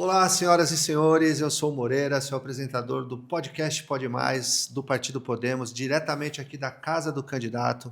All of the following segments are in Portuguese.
Olá, senhoras e senhores, eu sou o Moreira, sou apresentador do podcast Pode Mais, do Partido Podemos, diretamente aqui da Casa do Candidato.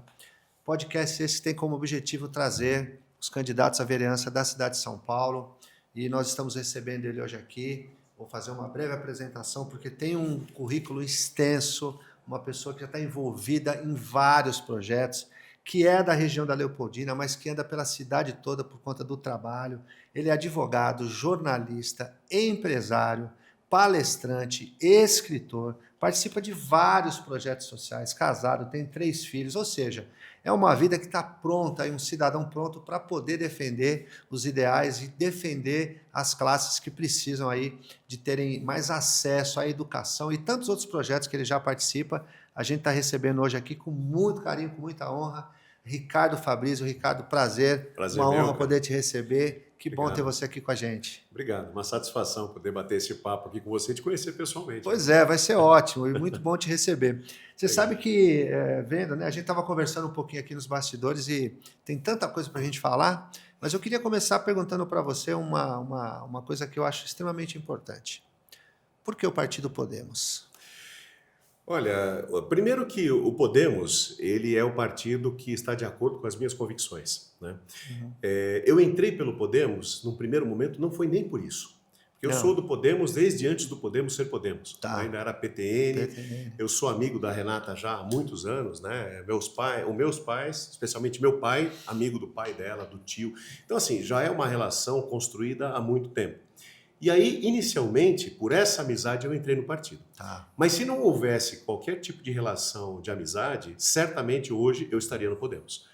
Podcast esse que tem como objetivo trazer os candidatos à vereança da cidade de São Paulo e nós estamos recebendo ele hoje aqui. Vou fazer uma breve apresentação porque tem um currículo extenso, uma pessoa que já está envolvida em vários projetos, que é da região da Leopoldina, mas que anda pela cidade toda por conta do trabalho. Ele é advogado, jornalista, empresário, palestrante, escritor, participa de vários projetos sociais, casado, tem 3 filhos, ou seja, é uma vida que está pronta, um cidadão pronto para poder defender os ideais e defender as classes que precisam aí de terem mais acesso à educação e tantos outros projetos que ele já participa. A gente está recebendo hoje aqui com muito carinho, com muita honra, Ricardo Fabrício. Ricardo, prazer, Prazer uma meu, honra cara. poder te receber. Que bom ter Obrigado. você aqui com a gente. Obrigado, uma satisfação poder bater esse papo aqui com você e te conhecer pessoalmente. Pois é, vai ser ótimo e muito bom te receber. Você Legal. sabe que, vendo, né, a gente estava conversando um pouquinho aqui nos bastidores e tem tanta coisa para a gente falar, mas eu queria começar perguntando para você uma coisa que eu acho extremamente importante. Por que o Partido Podemos? Olha, primeiro que o Podemos, ele é o partido que está de acordo com as minhas convicções, né? Uhum. Eu entrei pelo Podemos, num primeiro momento, não foi nem por isso. Porque eu sou Não, do Podemos desde antes do Podemos ser Podemos. Eu tá. ainda era PTN, PTN. eu sou amigo da Renata já há muitos anos, né? Os meus pais, especialmente meu pai, amigo do pai dela, do tio. Então, assim, já é uma relação construída há muito tempo. E aí, inicialmente, por essa amizade, eu entrei no partido. Tá. Mas se não houvesse qualquer tipo de relação de amizade, certamente hoje eu estaria no Podemos.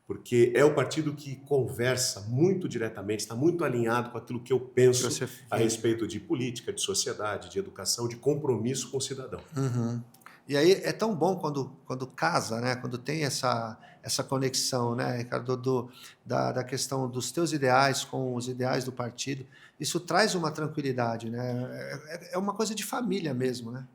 Porque é o partido que conversa muito diretamente, está muito alinhado com aquilo que eu Que penso você a vê. respeito de política, de sociedade, de educação, de compromisso com o cidadão. Uhum. E aí é tão bom quando casa, né? Quando tem essa conexão, né, Ricardo, da questão dos teus ideais com os ideais do partido. Isso traz uma tranquilidade, né? É uma coisa de família mesmo, né?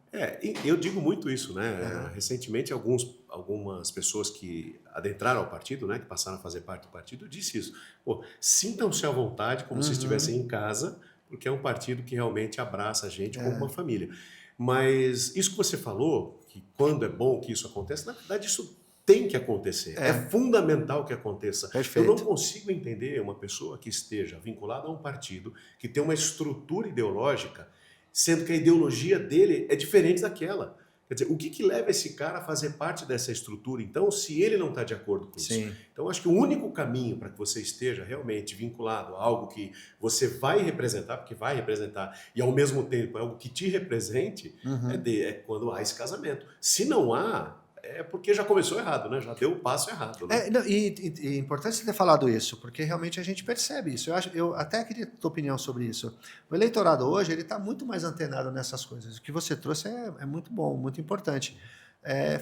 E eu digo muito isso, né? Aham. Recentemente, algumas pessoas que adentraram ao partido, né, que passaram a fazer parte do partido, disse isso. Pô, sintam-se à vontade, como se estivessem Uhum. em casa, porque é um partido que realmente abraça a gente como uma É, família. Mas isso que você falou, que quando é bom que isso acontece, na verdade isso tem que acontecer. É é, fundamental que aconteça. Eu não perfeito. consigo entender uma pessoa que esteja vinculada a um partido que tem uma estrutura ideológica, sendo que a ideologia dele é diferente daquela. Quer dizer, o que leva esse cara a fazer parte dessa estrutura, então, se ele não está de acordo com isso? Sim. Então, acho que o único caminho para que você esteja realmente vinculado a algo que você vai representar, porque vai representar, e ao mesmo tempo é algo que te represente, Uhum. é quando há esse casamento. Se não há, é porque já começou errado, né? Já deu o passo errado, né? Não, e é importante você ter falado isso, porque realmente a gente percebe isso. Eu até queria tua opinião sobre isso. O eleitorado hoje ele está muito mais antenado nessas coisas. O que você trouxe é muito bom, muito importante.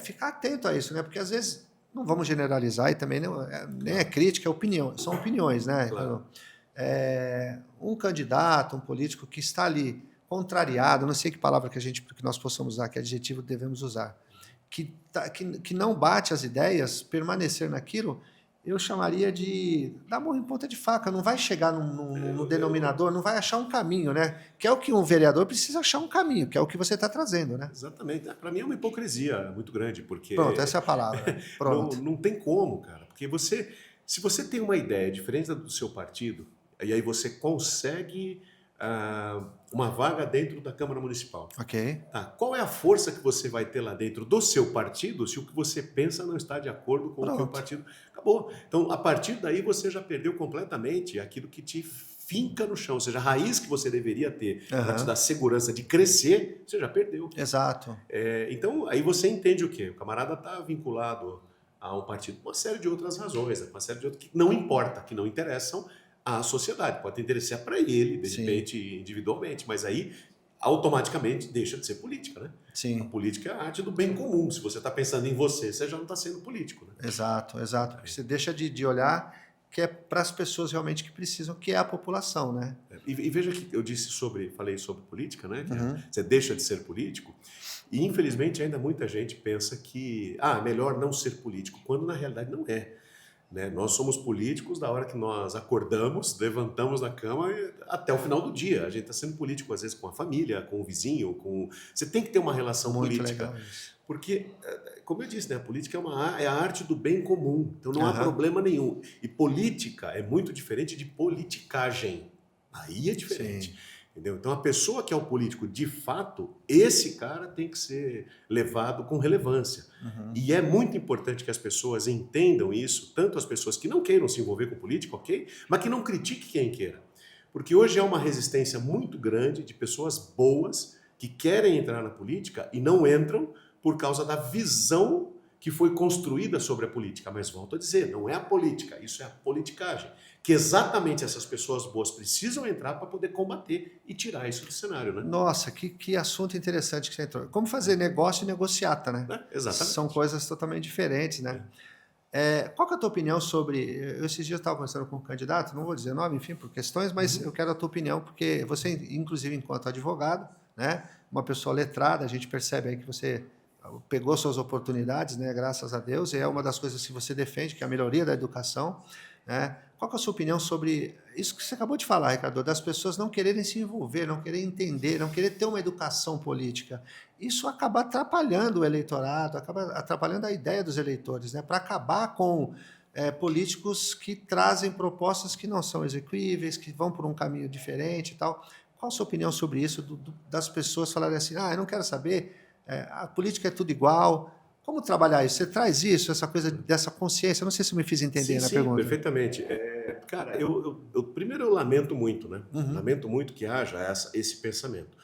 Ficar atento a isso, né? Porque às vezes não vamos generalizar e também nem é Claro, crítica, é opinião. São opiniões, né? claro. Um candidato, um político que está ali contrariado, não sei que palavra que nós possamos usar, que adjetivo devemos usar, que não bate as ideias, permanecer naquilo, eu chamaria de dar murro em ponta de faca. Não vai chegar no denominador, não vai achar um caminho, né? Que é o que um vereador precisa achar um caminho, que é o que você está trazendo, né? Exatamente. Para mim é uma hipocrisia muito grande, Pronto, essa é porque a palavra. não, Pronto. não tem como, cara. Porque se você tem uma ideia diferente da do seu partido, e aí você consegue uma vaga dentro da Câmara Municipal. Ok. Tá, qual é a força que você vai ter lá dentro do seu partido se o que você pensa não está de acordo com o que o Pronto. partido... Acabou. Então, a partir daí, você já perdeu completamente aquilo que te finca no chão. Ou seja, a raiz que você deveria ter para te Aham. dar segurança de crescer, você já perdeu. Exato. Então, aí você entende o quê? O camarada está vinculado a um partido por uma série de outras razões, uma série de outras que não importa, que não interessam à sociedade. Pode interessar para ele, de Sim, repente, individualmente, mas aí automaticamente deixa de ser política, né? A sim. política é a arte do bem comum. Se você está pensando em você, você já não está sendo político, né? Exato, exato. Porque você deixa de olhar que é para as pessoas realmente que precisam, que é a população, né? E veja que eu falei sobre política, né? Que Uhum. você deixa de ser político. E infelizmente ainda muita gente pensa que melhor não ser político, quando na realidade não é. né? Nós somos políticos da hora que nós acordamos, levantamos da cama até o final do dia. A gente está sendo político, às vezes, com a família, com o vizinho, com... Você tem que ter uma relação Muito política. legal isso. Porque, como eu disse, né, a política é a arte do bem comum. Então não há Aham. problema nenhum. E política é muito diferente de politicagem. Aí é diferente. Sim. Entendeu? Então a pessoa que é o político, de fato, esse cara tem que ser levado com relevância. Uhum. E é muito importante que as pessoas entendam isso, tanto as pessoas que não queiram se envolver com política, ok? Mas que não critique quem queira. Porque hoje é uma resistência muito grande de pessoas boas que querem entrar na política e não entram por causa da visão que foi construída sobre a política. Mas volto a dizer, não é a política, isso é a politicagem. Que exatamente essas pessoas boas precisam entrar para poder combater e tirar isso do cenário, né? Nossa, que assunto interessante que você entrou. Como fazer negócio e negociata, né? Exatamente. São coisas totalmente diferentes, né? Qual que é a tua opinião sobre... Eu esses dias estava conversando com um candidato, não vou dizer nome, enfim, por questões, mas eu quero a tua opinião, porque você, inclusive, enquanto advogado, né, uma pessoa letrada, a gente percebe aí que você pegou suas oportunidades, né, graças a Deus, e é uma das coisas que você defende, que é a melhoria da educação, né? Qual que é a sua opinião sobre isso que você acabou de falar, Ricardo, das pessoas não quererem se envolver, não quererem entender, não querer ter uma educação política? Isso acaba atrapalhando o eleitorado, acaba atrapalhando a ideia dos eleitores, né? Para acabar com políticos que trazem propostas que não são execuíveis, que vão por um caminho diferente e tal. Qual a sua opinião sobre isso, das pessoas falarem assim, eu não quero saber, a política é tudo igual? Como trabalhar isso? Você traz isso, essa coisa dessa consciência? Não sei se eu me fiz entender na pergunta. Perfeitamente. Cara, primeiro eu lamento muito, né? Uhum. Lamento muito que haja esse pensamento.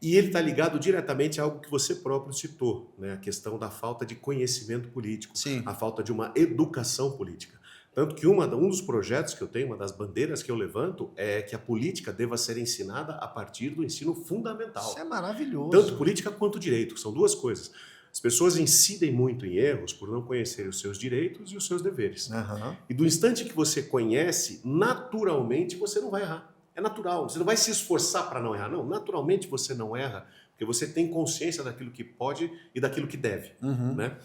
E ele está ligado diretamente a algo que você próprio citou, né? A questão da falta de conhecimento político, Sim. a falta de uma educação política. Tanto que um dos projetos que eu tenho, uma das bandeiras que eu levanto, é que a política deva ser ensinada a partir do ensino fundamental. Isso é maravilhoso. Tanto política quanto direito, que são duas coisas. As pessoas incidem muito em erros por não conhecerem os seus direitos e os seus deveres. Uhum. E do instante que você conhece, naturalmente você não vai errar. É natural. Você não vai se esforçar para não errar. Não, naturalmente você não erra, porque você tem consciência daquilo que pode e daquilo que deve. Uhum. Né?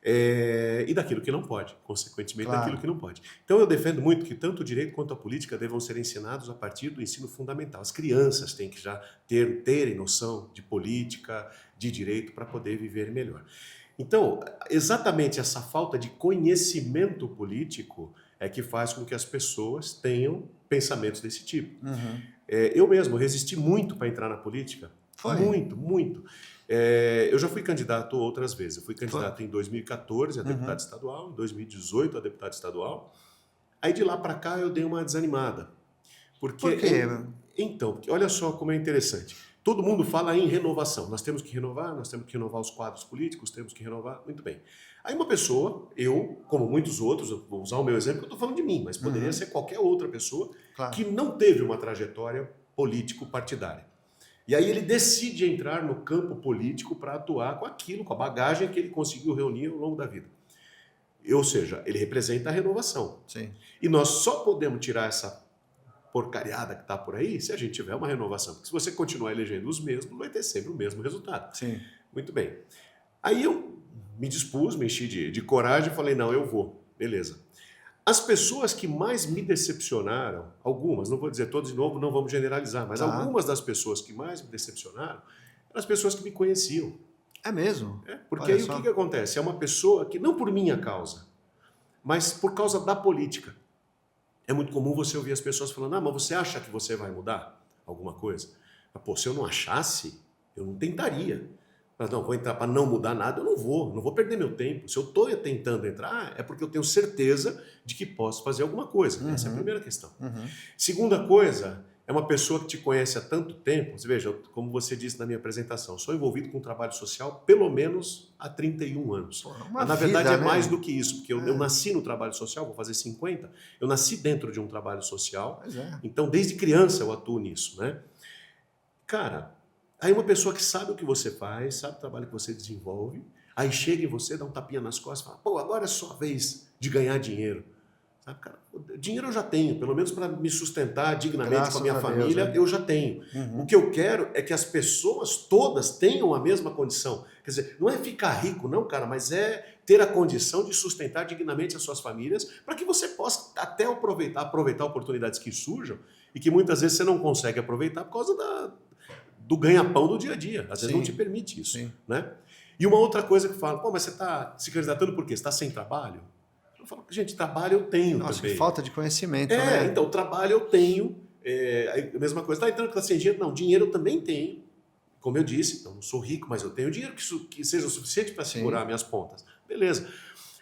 E daquilo que não pode, consequentemente, claro, daquilo que não pode. Então eu defendo muito que tanto o direito quanto a política devam ser ensinados a partir do ensino fundamental. As crianças têm que já terem noção de política, de direito, para poder viver melhor. Então, exatamente essa falta de conhecimento político é que faz com que as pessoas tenham pensamentos desse tipo. Uhum. Eu mesmo resisti muito para entrar na política. Foi? Muito, muito. Eu já fui candidato outras vezes. Eu fui candidato em 2014 a deputado estadual, em 2018 a deputado estadual. Aí de lá para cá eu dei uma desanimada. Por quê? Então, olha só como é interessante. Todo mundo fala em renovação. Nós temos que renovar os quadros políticos, temos que renovar. Muito bem. Aí uma pessoa, eu, como muitos outros, eu vou usar o meu exemplo, eu estou falando de mim, mas poderia ser qualquer outra pessoa que não teve uma trajetória político-partidária. E aí ele decide entrar no campo político para atuar com aquilo, com a bagagem que ele conseguiu reunir ao longo da vida. Ou seja, ele representa a renovação. Sim. E nós só podemos tirar essa porcariada que está por aí se a gente tiver uma renovação. Porque se você continuar elegendo os mesmos, vai ter sempre o mesmo resultado. Sim. Muito bem. Aí eu me dispus, me enchi de coragem e falei, não, eu vou. Beleza. As pessoas que mais me decepcionaram, algumas, não vou dizer todas de novo, não vamos generalizar, mas algumas das pessoas que mais me decepcionaram eram as pessoas que me conheciam. É mesmo? Porque aí o que acontece? É uma pessoa que, não por minha causa, mas por causa da política. É muito comum você ouvir as pessoas falando, mas você acha que você vai mudar alguma coisa? Mas, pô, se eu não achasse, eu não tentaria. Mas não, vou entrar para não mudar nada, eu não vou perder meu tempo. Se eu estou tentando entrar, é porque eu tenho certeza de que posso fazer alguma coisa. Essa é a primeira questão. Segunda coisa, é uma pessoa que te conhece há tanto tempo. Você veja, como você disse na minha apresentação, sou envolvido com trabalho social pelo menos há 31 anos. Mas, na verdade, é mais do que isso, porque eu nasci no trabalho social, vou fazer 50, eu nasci dentro de um trabalho social, então desde criança eu atuo nisso, né? Cara, aí uma pessoa que sabe o que você faz, sabe o trabalho que você desenvolve, aí chega em você, dá um tapinha nas costas e fala, pô, agora é sua vez de ganhar dinheiro. Ah, cara, dinheiro eu já tenho, pelo menos para me sustentar dignamente Graças com a minha a Deus, família, né? eu já tenho. Uhum. O que eu quero é que as pessoas todas tenham a mesma condição. Quer dizer, não é ficar rico, não, cara, mas é ter a condição de sustentar dignamente as suas famílias para que você possa até aproveitar oportunidades que surjam e que muitas vezes você não consegue aproveitar por causa do ganha-pão do dia a dia. Às vezes não te permite isso, sim. né? E uma outra coisa que fala, pô, mas você está se candidatando por quê? Você está sem trabalho? Eu falo, gente, trabalho eu tenho Nossa, que também. falta de conhecimento, né? Então, trabalho eu tenho. A mesma coisa, tá entrando que tá sem dinheiro? Não, dinheiro eu também tenho. Como eu disse, eu não sou rico, mas eu tenho dinheiro que seja o suficiente para segurar minhas pontas. Beleza.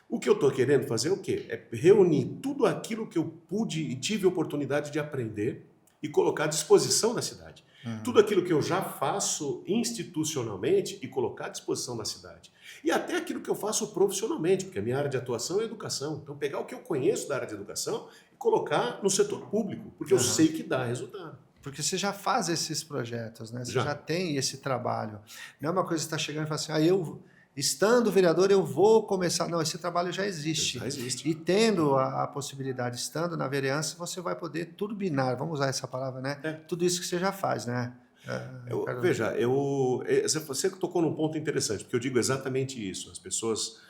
O que eu estou querendo fazer é o quê? É reunir tudo aquilo que eu pude e tive oportunidade de aprender e colocar à disposição da cidade. Tudo aquilo que eu já faço institucionalmente e colocar à disposição da cidade. E até aquilo que eu faço profissionalmente, porque a minha área de atuação é educação. Então, pegar o que eu conheço da área de educação e colocar no setor público, porque eu sei que dá resultado. Porque você já faz esses projetos, né? Você já tem esse trabalho. Não é uma coisa que você está chegando e fala assim, eu, estando vereador, eu vou começar. Não, esse trabalho já existe. Já existe. E tendo a possibilidade, estando na vereança, você vai poder turbinar, vamos usar essa palavra, né? Tudo isso que você já faz, né? Veja, você tocou num ponto interessante, porque eu digo exatamente isso. As pessoas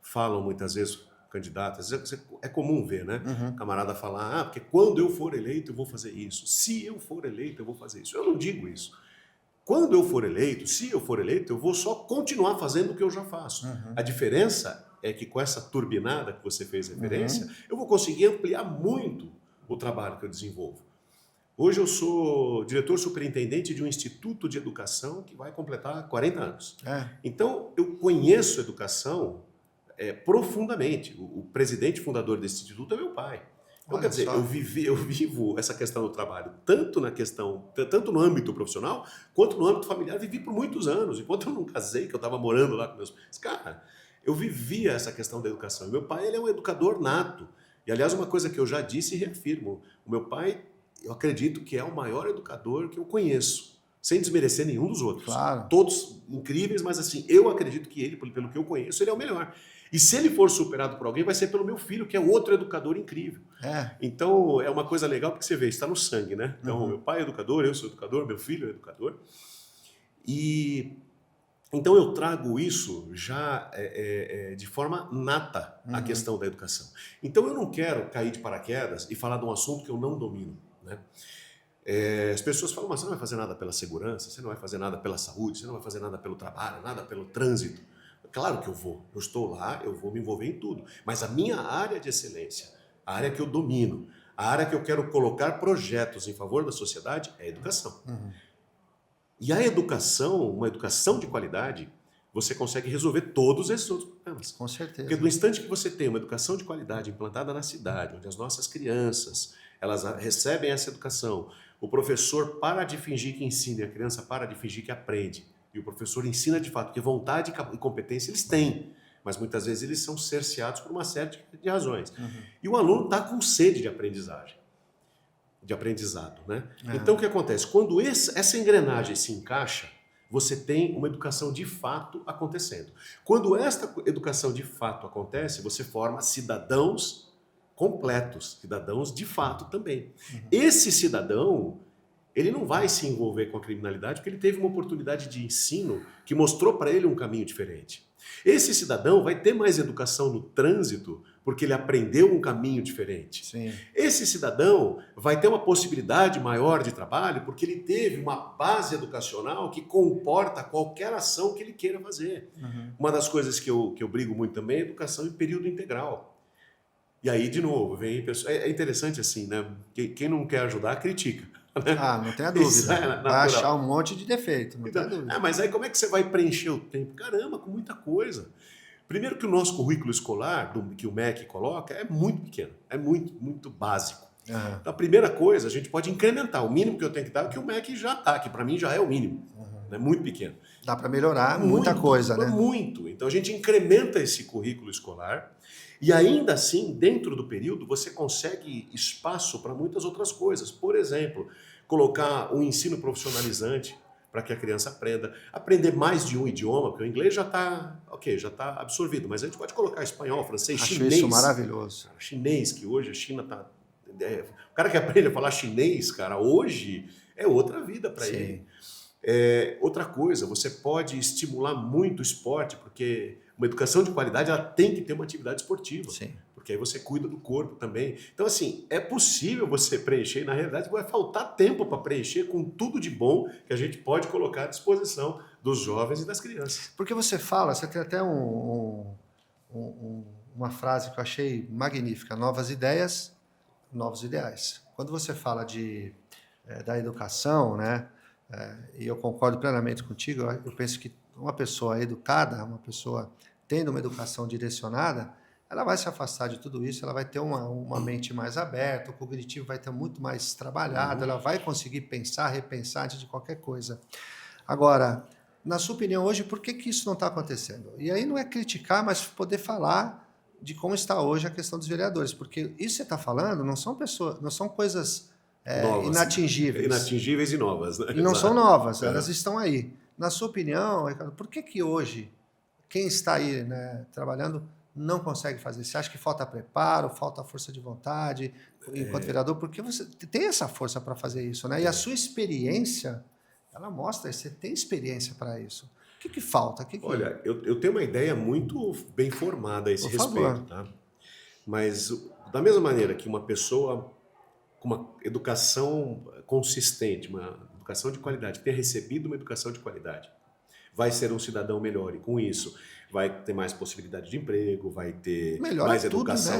falam muitas vezes, candidatas, é comum ver, né? Camarada falar, porque quando eu for eleito eu vou fazer isso. Se eu for eleito eu vou fazer isso. Eu não digo isso. Quando eu for eleito, se eu for eleito, eu vou só continuar fazendo o que eu já faço. A diferença é que com essa turbinada que você fez referência, eu vou conseguir ampliar muito o trabalho que eu desenvolvo. Hoje eu sou diretor superintendente de um instituto de educação que vai completar 40 anos. Então, eu conheço educação profundamente. O presidente fundador desse instituto é meu pai. Então, quer dizer, eu vivo essa questão do trabalho, tanto no âmbito profissional, quanto no âmbito familiar. Vivi por muitos anos. Enquanto eu não casei, que eu estava morando lá com meus pais, cara, eu vivia essa questão da educação. E meu pai, ele é um educador nato. E, aliás, uma coisa que eu já disse e reafirmo, o meu pai, eu acredito que é o maior educador que eu conheço, sem desmerecer nenhum dos outros. Claro. Todos incríveis, mas assim, eu acredito que ele, pelo que eu conheço, ele é o melhor. E se ele for superado por alguém, vai ser pelo meu filho, que é outro educador incrível. Então, é uma coisa legal, porque você vê, está no sangue, né? Então, meu pai é educador, eu sou educador, meu filho é educador. E então eu trago isso já de forma nata, a questão da educação. Então, eu não quero cair de paraquedas e falar de um assunto que eu não domino, né? As pessoas falam, mas você não vai fazer nada pela segurança, você não vai fazer nada pela saúde, você não vai fazer nada pelo trabalho, nada pelo trânsito. Claro que eu vou. Eu estou lá, eu vou me envolver em tudo. Mas a minha área de excelência, a área que eu domino, a área que eu quero colocar projetos em favor da sociedade é a educação. E a educação, uma educação de qualidade, você consegue resolver todos esses outros problemas. Com certeza. Porque do instante que você tem uma educação de qualidade implantada na cidade, onde as nossas crianças, elas recebem essa educação, o professor para de fingir que ensina e a criança para de fingir que aprende. E o professor ensina de fato, porque vontade e competência eles têm, mas muitas vezes eles são cerceados por uma série de razões. E o aluno está com sede de aprendizagem, de aprendizado, né? Então o que acontece? Quando essa engrenagem se encaixa, você tem uma educação de fato acontecendo. Quando esta educação de fato acontece, você forma cidadãos completos, cidadãos de fato também. Esse cidadão, ele não vai se envolver com a criminalidade porque ele teve uma oportunidade de ensino que mostrou para ele um caminho diferente. Esse cidadão vai ter mais educação no trânsito porque ele aprendeu um caminho diferente. Sim. Esse cidadão vai ter uma possibilidade maior de trabalho porque ele teve uma base educacional que comporta qualquer ação que ele queira fazer. Uma das coisas que eu brigo muito também é a educação em período integral. E aí, de novo, vem pessoa. É interessante assim, né? Quem não quer ajudar, critica. Né? Não tenha dúvida. Vai achar um monte de defeito, não então, tenha dúvida. Mas aí como é que você vai preencher o tempo? Caramba, com muita coisa. Primeiro que o nosso currículo escolar, que o MEC coloca, é muito pequeno, é muito básico. Então, a primeira coisa, a gente pode incrementar. O mínimo que eu tenho que dar é o que o MEC já está, que para mim já é o mínimo. É muito pequeno. Dá para melhorar muita coisa, né? Muito. Então, a gente incrementa esse currículo escolar e ainda assim, dentro do período, você consegue espaço para muitas outras coisas. Por exemplo, colocar um ensino profissionalizante, para que a criança aprenda. Aprender mais de um idioma, porque o inglês já está absorvido, mas a gente pode colocar espanhol, francês, Acho chinês. isso maravilhoso. Cara, chinês, que hoje a China está... o cara que aprende a falar chinês, cara, hoje é outra vida para ele. Outra coisa, você pode estimular muito o esporte, porque uma educação de qualidade ela tem que ter uma atividade esportiva. Sim. Porque aí você cuida do corpo também. Então, assim, é possível você preencher, e na realidade vai faltar tempo para preencher com tudo de bom que a gente pode colocar à disposição dos jovens e das crianças. Porque você fala, você tem até uma frase que eu achei magnífica: novas ideias, novos ideais. Quando você fala da educação, né, e eu concordo plenamente contigo, eu penso que uma pessoa educada, uma pessoa tendo uma educação direcionada, ela vai se afastar de tudo isso, ela vai ter uma mente mais aberta, o cognitivo vai ter muito mais trabalhado, ela vai conseguir pensar, repensar antes de qualquer coisa. Agora, na sua opinião hoje, por que isso não está acontecendo? E aí não é criticar, mas poder falar de como está hoje a questão dos vereadores, porque isso que você está falando não são coisas inatingíveis. Inatingíveis e novas, né? E não são novas, elas estão aí. Na sua opinião, Ricardo, por que hoje quem está aí, né, trabalhando não consegue fazer? Você acha que falta preparo, falta força de vontade enquanto vereador? Porque você tem essa força para fazer isso, né? E a sua experiência, ela mostra, você tem experiência para isso. O que falta? Olha, eu tenho uma ideia muito bem formada a esse respeito, tá? Mas da mesma maneira que uma pessoa com uma educação consistente, uma educação de qualidade, que tenha recebido uma educação de qualidade, vai ser um cidadão melhor, e com isso vai ter mais possibilidade de emprego, vai ter mais educação,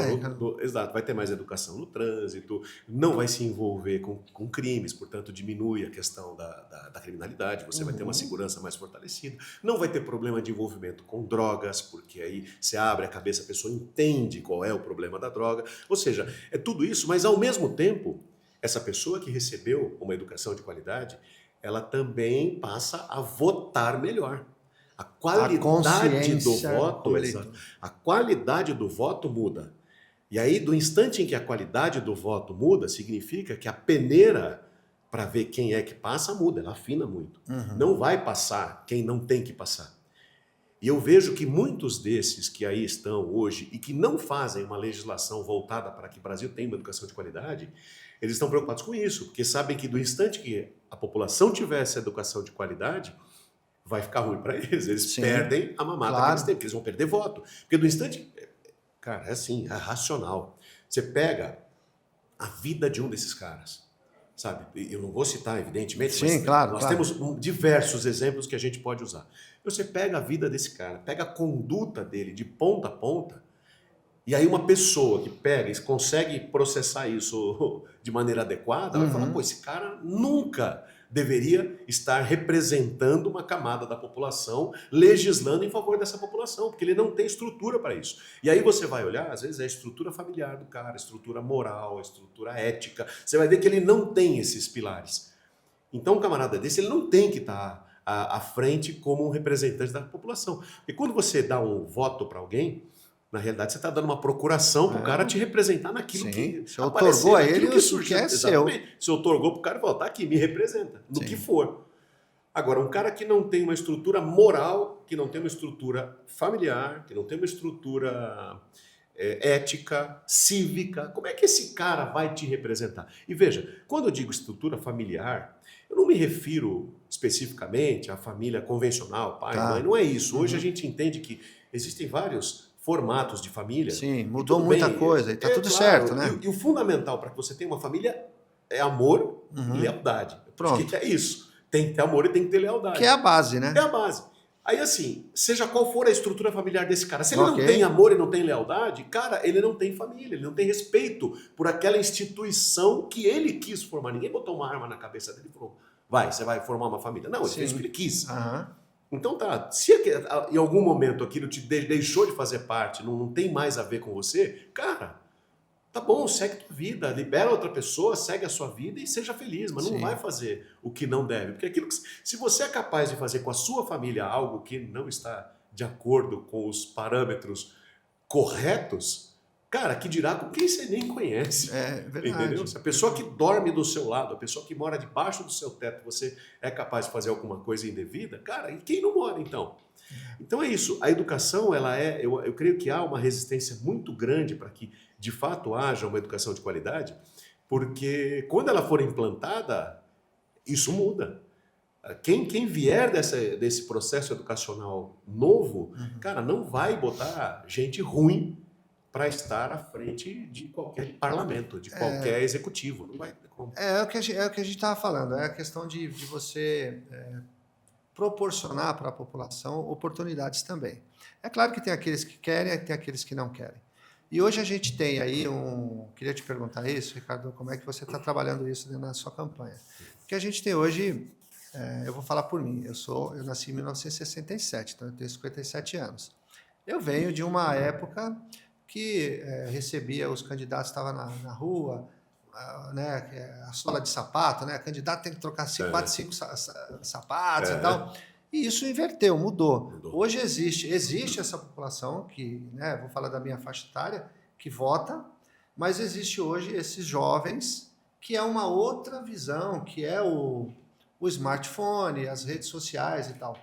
exato, vai ter mais educação no trânsito, não vai se envolver com crimes, portanto diminui a questão da criminalidade, você vai ter uma segurança mais fortalecida, não vai ter problema de envolvimento com drogas, porque aí você abre a cabeça, a pessoa entende qual é o problema da droga, ou seja, é tudo isso, mas ao mesmo tempo, essa pessoa que recebeu uma educação de qualidade, ela também passa a votar melhor. A qualidade do voto, a qualidade do voto muda. E aí, do instante em que a qualidade do voto muda, significa que a peneira para ver quem é que passa muda, ela afina muito. Não vai passar quem não tem que passar. E eu vejo que muitos desses que aí estão hoje e que não fazem uma legislação voltada para que o Brasil tenha uma educação de qualidade, eles estão preocupados com isso, porque sabem que do instante que a população tiver essa educação de qualidade, vai ficar ruim para eles. Eles perdem a mamata que eles têm, porque eles vão perder voto. Porque do instante... Cara, é assim, é racional. Você pega a vida de um desses caras, sabe? Eu não vou citar, evidentemente, mas nós temos diversos exemplos que a gente pode usar. Você pega a vida desse cara, pega a conduta dele de ponta a ponta, e aí uma pessoa que pega e consegue processar isso de maneira adequada, vai falar, pô, esse cara nunca deveria estar representando uma camada da população, legislando em favor dessa população, porque ele não tem estrutura para isso. E aí você vai olhar, às vezes é a estrutura familiar do cara, a estrutura moral, a estrutura ética, você vai ver que ele não tem esses pilares. Então um camarada desse, ele não tem que estar à frente como um representante da população. E quando você dá um voto para alguém, na realidade, você está dando uma procuração para o cara te representar naquilo que você otorgou a ele o que é seu. Você otorgou para o cara e falou, tá aqui, me representa, no que for. Agora, um cara que não tem uma estrutura moral, que não tem uma estrutura familiar, que não tem uma estrutura ética, cívica, como é que esse cara vai te representar? E veja, quando eu digo estrutura familiar, eu não me refiro especificamente à família convencional, pai, mãe, não é isso. Hoje a gente entende que existem vários formatos de família. Sim, mudou muita coisa e está tudo certo, né? E o fundamental para que você tenha uma família é amor e lealdade. Pronto. O que é isso? Tem que ter amor e tem que ter lealdade. Que é a base, né? É a base. Aí assim, seja qual for a estrutura familiar desse cara, se ele não tem amor e não tem lealdade, cara, ele não tem família, ele não tem respeito por aquela instituição que ele quis formar. Ninguém botou uma arma na cabeça dele e falou, você vai formar uma família. Não, ele fez o que ele quis. Então tá, se em algum momento aquilo te deixou de fazer parte, não tem mais a ver com você, cara, tá bom, segue a tua vida, libera outra pessoa, segue a sua vida e seja feliz, mas não vai fazer o que não deve. Porque aquilo se você é capaz de fazer com a sua família algo que não está de acordo com os parâmetros corretos, Cara, que dirá com quem você nem conhece. É verdade. Entendeu? Se a pessoa que dorme do seu lado, a pessoa que mora debaixo do seu teto, você é capaz de fazer alguma coisa indevida, cara, e quem não mora então? Então é isso. A educação, eu creio que há uma resistência muito grande para que de fato haja uma educação de qualidade, porque quando ela for implantada, isso muda. Quem vier desse processo educacional novo, cara, não vai botar gente ruim para estar à frente de qualquer parlamento, de qualquer executivo. Não vai ter como. É o que a gente estava falando, é a questão de você proporcionar para a população oportunidades também. É claro que tem aqueles que querem e tem aqueles que não querem. E hoje a gente tem aí Queria te perguntar isso, Ricardo, como é que você está trabalhando isso na sua campanha? Porque a gente tem hoje, eu vou falar por mim, eu nasci em 1967, então eu tenho 57 anos. Eu venho de uma época que recebia os candidatos, estava na rua, né, a sola de sapato, né, o candidato tem que trocar 4, 5 sapatos e tal. E isso inverteu, mudou. Hoje existe essa população que, né, vou falar da minha faixa etária, que vota, mas existe hoje esses jovens que é uma outra visão, que é o smartphone, as redes sociais e tal.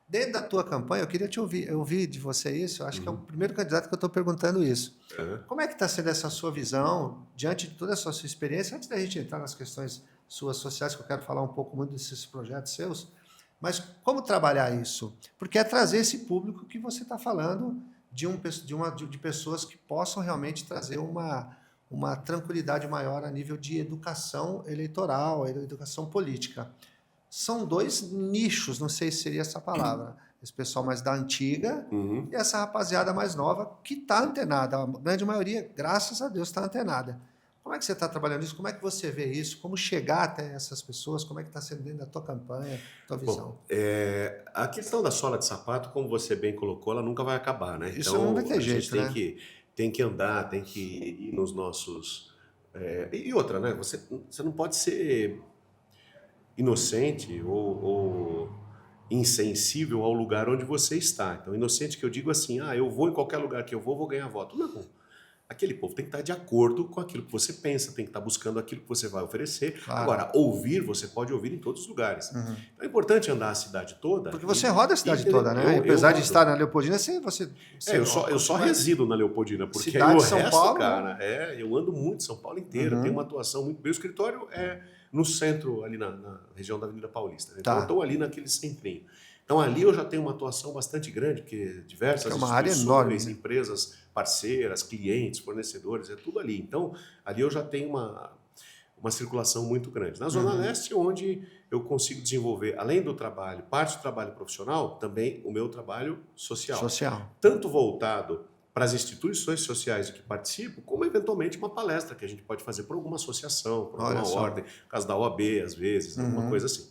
Dentro da tua campanha, eu queria te ouvir, eu ouvi de você isso, eu acho que é o primeiro candidato que eu estou perguntando isso. Como é que está sendo essa sua visão, diante de toda essa sua experiência, antes da gente entrar nas questões suas sociais, que eu quero falar um pouco muito desses projetos seus, mas como trabalhar isso? Porque é trazer esse público que você está falando de pessoas que possam realmente trazer uma tranquilidade maior a nível de educação eleitoral, educação política. São dois nichos, não sei se seria essa palavra. Esse pessoal mais da antiga e essa rapaziada mais nova que está antenada. A grande maioria, graças a Deus, está antenada. Como é que você está trabalhando isso? Como é que você vê isso? Como chegar até essas pessoas? Como é que está sendo dentro da tua campanha, tua visão? Bom, a questão da sola de sapato, como você bem colocou, ela nunca vai acabar, né? Isso não vai ter jeito, a gente tem que andar, tem que ir nos nossos... E outra, né? Você não pode ser inocente ou insensível ao lugar onde você está. Então, inocente que eu digo assim, eu vou em qualquer lugar que eu vou ganhar voto. Não. Aquele povo tem que estar de acordo com aquilo que você pensa, tem que estar buscando aquilo que você vai oferecer. Claro. Agora, ouvir, você pode ouvir em todos os lugares. Então, é importante andar a cidade toda. Porque você roda a cidade toda, né? Apesar de estar na Leopoldina, eu só resido na Leopoldina, porque cidade o de São resto, Paulo, cara, eu ando muito São Paulo inteiro, tenho uma atuação muito... Meu escritório é no centro, ali na região da Avenida Paulista. Né? Então, eu estou ali naquele centrinho. Então, ali eu já tenho uma atuação bastante grande, porque diversas área enorme, né? Empresas parceiras, clientes, fornecedores, é tudo ali. Então, ali eu já tenho uma circulação muito grande. Na Zona Leste, onde eu consigo desenvolver, além do trabalho, parte do trabalho profissional, também o meu trabalho social. Tanto voltado para as instituições sociais de que participo, como eventualmente uma palestra que a gente pode fazer por alguma associação, por alguma ordem, no caso da OAB, às vezes, alguma coisa assim.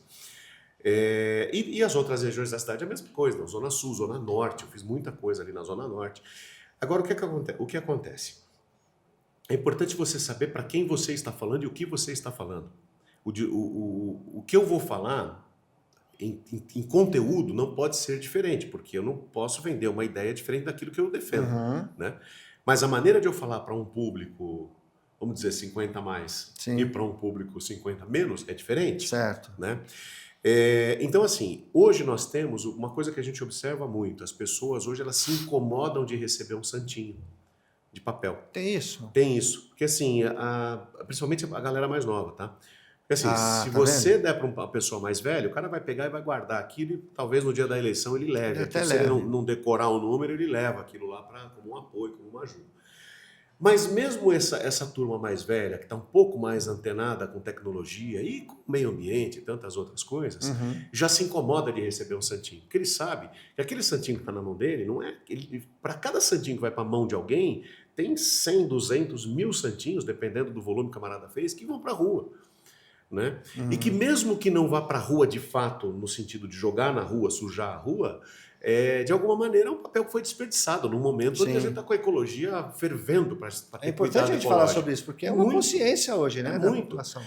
E as outras regiões da cidade é a mesma coisa, na Zona Sul, Zona Norte, eu fiz muita coisa ali na Zona Norte. Agora, o que acontece? É importante você saber para quem você está falando e o que você está falando. O que eu vou falar em conteúdo não pode ser diferente, porque eu não posso vender uma ideia diferente daquilo que eu defendo. Né? Mas a maneira de eu falar para um público, vamos dizer, 50 a mais, e para um público 50 a menos, é diferente. Certo. Né? Então, assim, hoje nós temos uma coisa que a gente observa muito. As pessoas hoje elas se incomodam de receber um santinho de papel. Tem isso? Tem isso. Porque assim, principalmente a galera mais nova, tá? Porque assim, se você der para uma pessoa mais velha, o cara vai pegar e vai guardar aquilo e talvez no dia da eleição ele leve. Se ele não decorar o número, ele leva aquilo lá como um apoio, como uma ajuda. Mas mesmo essa turma mais velha, que está um pouco mais antenada com tecnologia e com meio ambiente e tantas outras coisas, já se incomoda de receber um santinho. Porque ele sabe que aquele santinho que está na mão dele, não é... Para cada santinho que vai para a mão de alguém, tem 100, 200, 1000 santinhos, dependendo do volume que o camarada fez, que vão para a rua. Né? E que mesmo que não vá para a rua de fato, no sentido de jogar na rua, sujar a rua... de alguma maneira é um papel que foi desperdiçado num momento onde a gente está com a ecologia fervendo para ter É importante a gente falar sobre isso, porque é uma consciência hoje, né? Da população.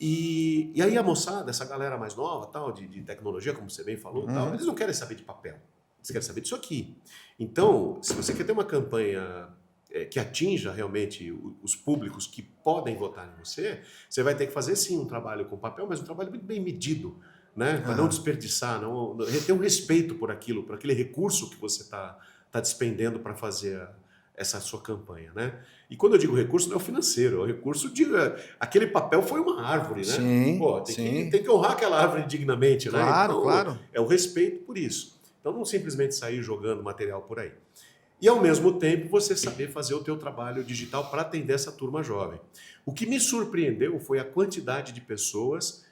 E aí a moçada, essa galera mais nova, tal, de tecnologia, como você bem falou, tal, eles não querem saber de papel, eles querem saber disso aqui. Então, se você quer ter uma campanha que atinja realmente os públicos que podem votar em você, você vai ter que fazer sim um trabalho com papel, mas um trabalho muito bem medido, né? Para não desperdiçar, ter um respeito por aquilo, por aquele recurso que você está despendendo para fazer essa sua campanha, né? E quando eu digo recurso, não é o financeiro, é o recurso de... aquele papel foi uma árvore, né? Sim, Pô, sim. tem que honrar aquela árvore dignamente, né? Claro, Então, claro. é o respeito por isso. Então, não simplesmente sair jogando material por aí. E, ao mesmo tempo, você saber fazer o teu trabalho digital para atender essa turma jovem. O que me surpreendeu foi a quantidade de pessoas,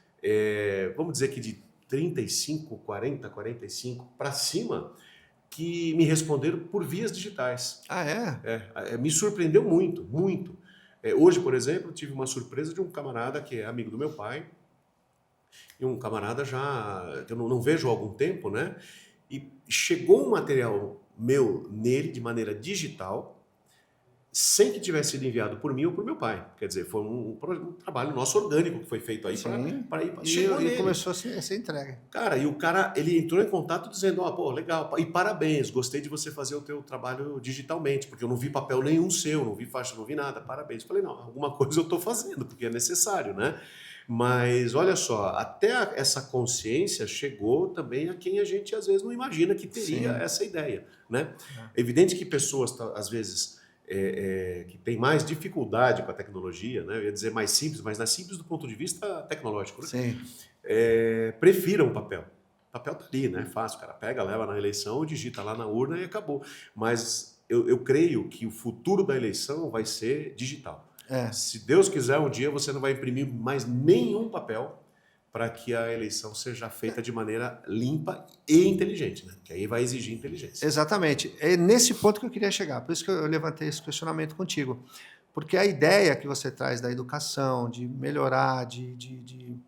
vamos dizer que de 35, 40, 45 para cima, que me responderam por vias digitais. Ah, é? Me surpreendeu muito, muito. Hoje, por exemplo, tive uma surpresa de um camarada que é amigo do meu pai, e um camarada já que eu não vejo há algum tempo, né? E chegou um material meu nele de maneira digital, sem que tivesse sido enviado por mim ou por meu pai. Quer dizer, foi um trabalho nosso orgânico que foi feito aí para ir. Chegou E nele. começou a ser entregue. Cara, e o cara, ele entrou em contato dizendo, pô, legal, e parabéns, gostei de você fazer o teu trabalho digitalmente, porque eu não vi papel nenhum seu, não vi faixa, não vi nada, parabéns. Falei, não, alguma coisa eu estou fazendo, porque é necessário, né? Mas olha só, até essa consciência chegou também a quem a gente às vezes não imagina que teria essa ideia, né? É evidente que pessoas, às vezes, que têm mais dificuldade com a tecnologia, né? Eu ia dizer mais simples, mas não é simples do ponto de vista tecnológico, né? Sim. Prefiram o papel. O papel tá ali, né? Fácil, o cara pega, leva na eleição, digita lá na urna e acabou. Mas eu creio que o futuro da eleição vai ser digital. Se Deus quiser, um dia você não vai imprimir mais nenhum papel para que a eleição seja feita de maneira limpa e inteligente, né? Que aí vai exigir inteligência. Exatamente. É nesse ponto que eu queria chegar. Por isso que eu levantei esse questionamento contigo. Porque a ideia que você traz da educação, de melhorar, de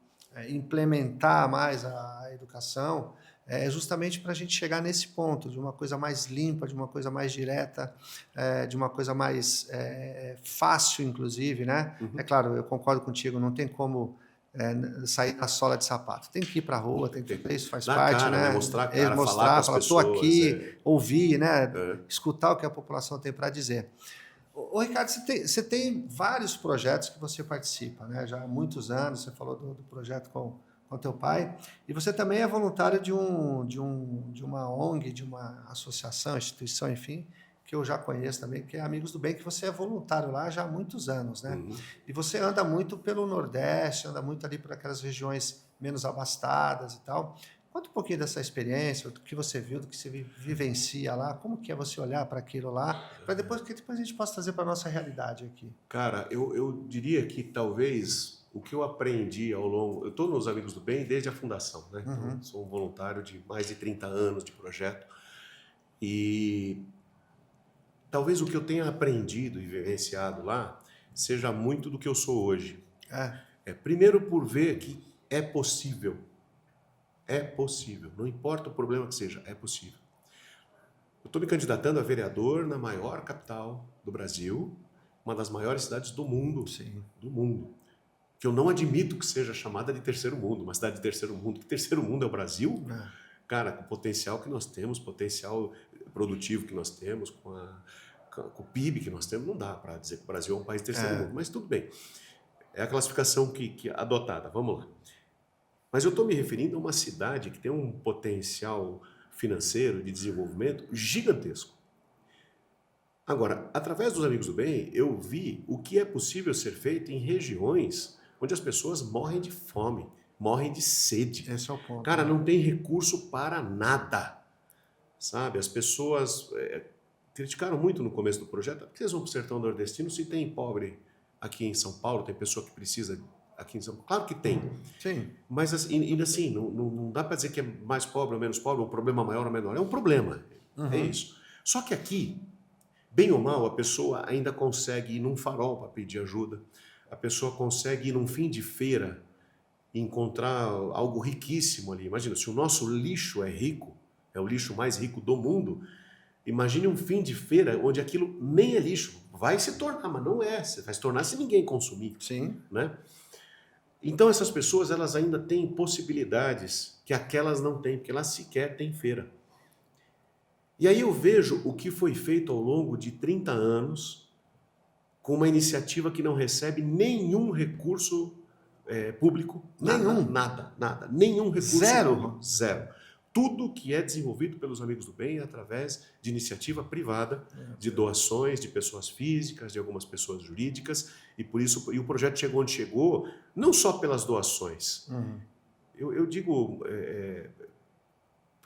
implementar mais a educação, é justamente para a gente chegar nesse ponto, de uma coisa mais limpa, de uma coisa mais direta, de uma coisa mais fácil, inclusive, né? É claro, eu concordo contigo, não tem como sair da sola de sapato. Tem que ir para a rua, tem que fazer isso, faz parte, cara, né? Mostrar a cara, falar com as falar, estou pessoas. aqui, ouvir, né? Escutar o que a população tem para dizer. Ô, Ricardo, você tem vários projetos que você participa, né? Já há muitos anos, você falou do projeto com teu pai, e você também é voluntário de uma ONG, de uma associação, instituição, enfim, que eu já conheço também, que é Amigos do Bem, que você é voluntário lá já há muitos anos, né? E você anda muito pelo Nordeste, anda muito ali por aquelas regiões menos abastadas e tal. Conta um pouquinho dessa experiência, do que você viu, do que você vivencia lá, como que é você olhar para aquilo lá, para depois a gente possa trazer para a nossa realidade aqui. Cara, eu diria que talvez o que eu aprendi ao longo... Eu estou nos Amigos do Bem desde a fundação, né? Então, sou um voluntário de mais de 30 anos de projeto. E talvez o que eu tenha aprendido e vivenciado lá seja muito do que eu sou hoje. Primeiro por ver que é possível. É possível. Não importa o problema que seja, é possível. Eu estou me candidatando a vereador na maior capital do Brasil, uma das maiores cidades do mundo. Sim. Do mundo. Que eu não admito que seja chamada de terceiro mundo, uma cidade de terceiro mundo. Que terceiro mundo é o Brasil? Cara, com o potencial que nós temos, potencial produtivo que nós temos, com o PIB que nós temos, não dá para dizer que o Brasil é um país de terceiro mundo. Mas tudo bem. É a classificação que adotada. Vamos lá. Mas eu estou me referindo a uma cidade que tem um potencial financeiro de desenvolvimento gigantesco. Agora, através dos Amigos do Bem, eu vi o que é possível ser feito em regiões onde as pessoas morrem de fome, morrem de sede. Esse é o ponto. Cara, não tem recurso para nada. Sabe? As pessoas criticaram muito no começo do projeto. Por que vocês vão para o sertão nordestino se tem pobre aqui em São Paulo, tem pessoa que precisa aqui em São Paulo? Claro que tem. Sim. Mas assim, não dá para dizer que é mais pobre ou menos pobre, um problema maior ou menor. É um problema. É isso. Só que aqui, bem ou mal, a pessoa ainda consegue ir num farol para pedir ajuda. A pessoa consegue ir num fim de feira e encontrar algo riquíssimo ali. Imagina, se o nosso lixo é rico, é o lixo mais rico do mundo, imagine um fim de feira onde aquilo nem é lixo. Vai se tornar, mas não é. Vai se tornar se ninguém consumir. Sim. Né? Então essas pessoas elas ainda têm possibilidades que aquelas não têm, porque elas sequer têm feira. E aí eu vejo o que foi feito ao longo de 30 anos com uma iniciativa que não recebe nenhum recurso público. Nenhum? Nada. Nenhum recurso Zero? público. Zero. Tudo que é desenvolvido pelos Amigos do Bem é através de iniciativa privada, de doações de pessoas físicas, de algumas pessoas jurídicas, e por isso o projeto chegou onde chegou, não só pelas doações. Eu digo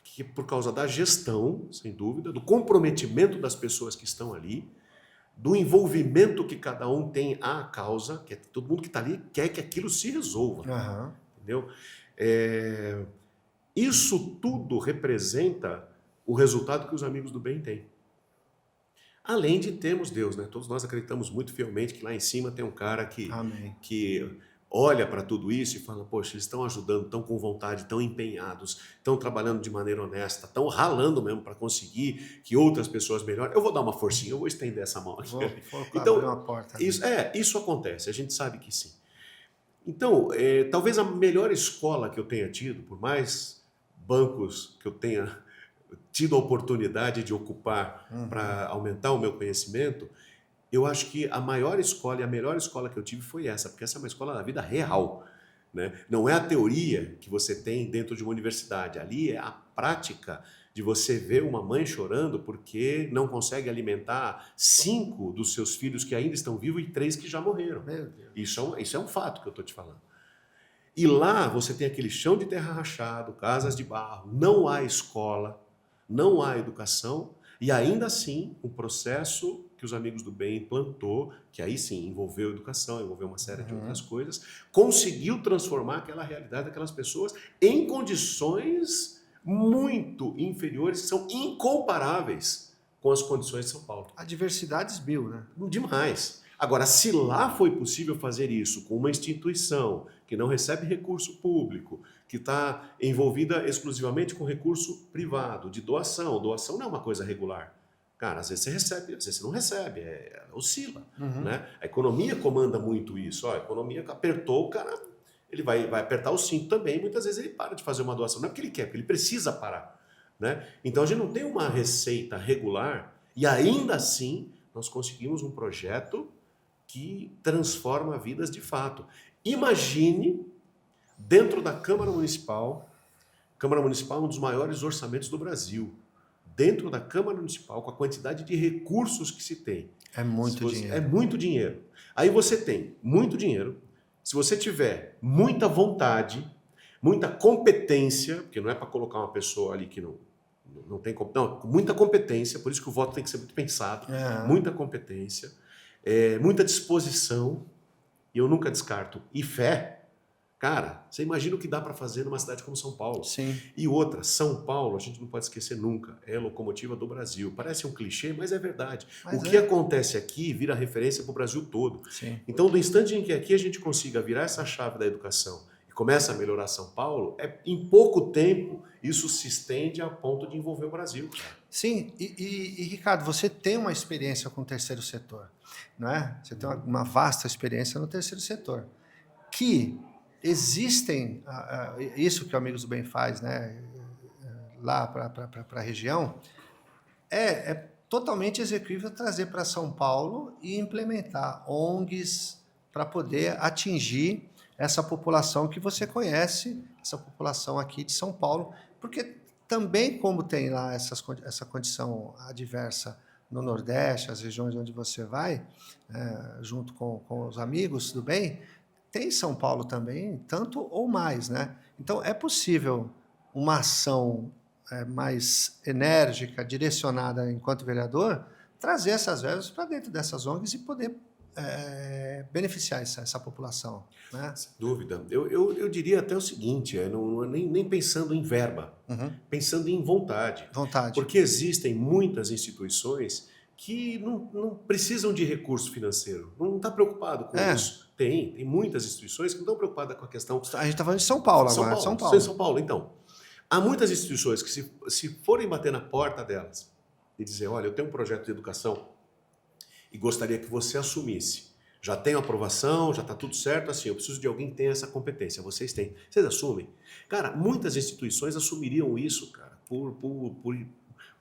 que por causa da gestão, sem dúvida, do comprometimento das pessoas que estão ali, do envolvimento que cada um tem à causa, que todo mundo que está ali quer que aquilo se resolva. Entendeu? Isso tudo representa o resultado que os Amigos do Bem têm. Além de termos Deus, né? Todos nós acreditamos muito fielmente que lá em cima tem um cara que olha para tudo isso e fala, poxa, eles estão ajudando, estão com vontade, estão empenhados, estão trabalhando de maneira honesta, estão ralando mesmo para conseguir que outras pessoas melhorem. Eu vou dar uma forcinha, eu vou estender essa mão aqui. Então, abrir uma porta. Isso acontece, a gente sabe que sim. Então, talvez a melhor escola que eu tenha tido, por mais bancos que eu tenha tido a oportunidade de ocupar para aumentar o meu conhecimento, eu acho que a maior escola e a melhor escola que eu tive foi essa, porque essa é uma escola da vida real, né? Não é a teoria que você tem dentro de uma universidade, ali é a prática de você ver uma mãe chorando porque não consegue alimentar 5 dos seus filhos que ainda estão vivos e 3 que já morreram. Meu Deus. Isso é um fato que eu estou te falando. E lá você tem aquele chão de terra rachado, casas de barro, não há escola, não há educação, e ainda assim um processo que os Amigos do Bem implantou, que aí sim envolveu educação, envolveu uma série de outras coisas, conseguiu transformar aquela realidade daquelas pessoas em condições muito inferiores, que são incomparáveis com as condições de São Paulo. A diversidade esbiu, né? Demais. Agora, se lá foi possível fazer isso com uma instituição que não recebe recurso público, que está envolvida exclusivamente com recurso privado, de doação. Doação não é uma coisa regular. Cara, às vezes você recebe, às vezes você não recebe, oscila. Né? A economia comanda muito isso. Ó, a economia apertou, o cara ele vai apertar o cinto também, muitas vezes ele para de fazer uma doação. Não é porque ele quer, porque ele precisa parar. Né? Então a gente não tem uma receita regular e ainda assim nós conseguimos um projeto que transforma vidas de fato. Imagine, dentro da Câmara Municipal é um dos maiores orçamentos do Brasil. Dentro da Câmara Municipal, com a quantidade de recursos que se tem. É muito dinheiro. É muito dinheiro. Aí você tem muito dinheiro, se você tiver muita vontade, muita competência, porque não é para colocar uma pessoa ali que não tem competência, não, muita competência, por isso que o voto tem que ser muito pensado, muita competência, muita disposição, e eu nunca descarto, e fé. Cara, você imagina o que dá para fazer numa cidade como São Paulo. Sim. E outra, São Paulo, a gente não pode esquecer nunca, é a locomotiva do Brasil. Parece um clichê, mas é verdade. O que acontece aqui vira referência para o Brasil todo. Sim. Então, do instante em que aqui a gente consiga virar essa chave da educação e começa a melhorar São Paulo, em pouco tempo isso se estende a ponto de envolver o Brasil. Sim, e Ricardo, você tem uma experiência com o terceiro setor, não é? Você tem uma vasta experiência no terceiro setor, que existem, isso que o Amigos do Bem faz, né, lá para a região, é totalmente execuível trazer para São Paulo e implementar ONGs para poder atingir essa população que você conhece, essa população aqui de São Paulo, porque também como tem lá essa condição adversa no Nordeste, as regiões onde você vai, junto com os Amigos do Bem, tem São Paulo também, tanto ou mais, né? Então, é possível uma ação mais enérgica, direcionada enquanto vereador, trazer essas verbas para dentro dessas ONGs e poder beneficiar essa população. Né? Sem dúvida. Eu diria até o seguinte, não é nem pensando em verba, pensando em vontade. Porque existem muitas instituições que não precisam de recurso financeiro, não está preocupado com isso. Tem muitas instituições que não estão preocupadas com a questão... A gente está falando de São Paulo agora. São Paulo. Então, há muitas instituições que se forem bater na porta delas e dizer, olha, eu tenho um projeto de educação e gostaria que você assumisse. Já tenho aprovação, já está tudo certo, assim, eu preciso de alguém que tenha essa competência. Vocês têm. Vocês assumem? Cara, muitas instituições assumiriam isso, cara,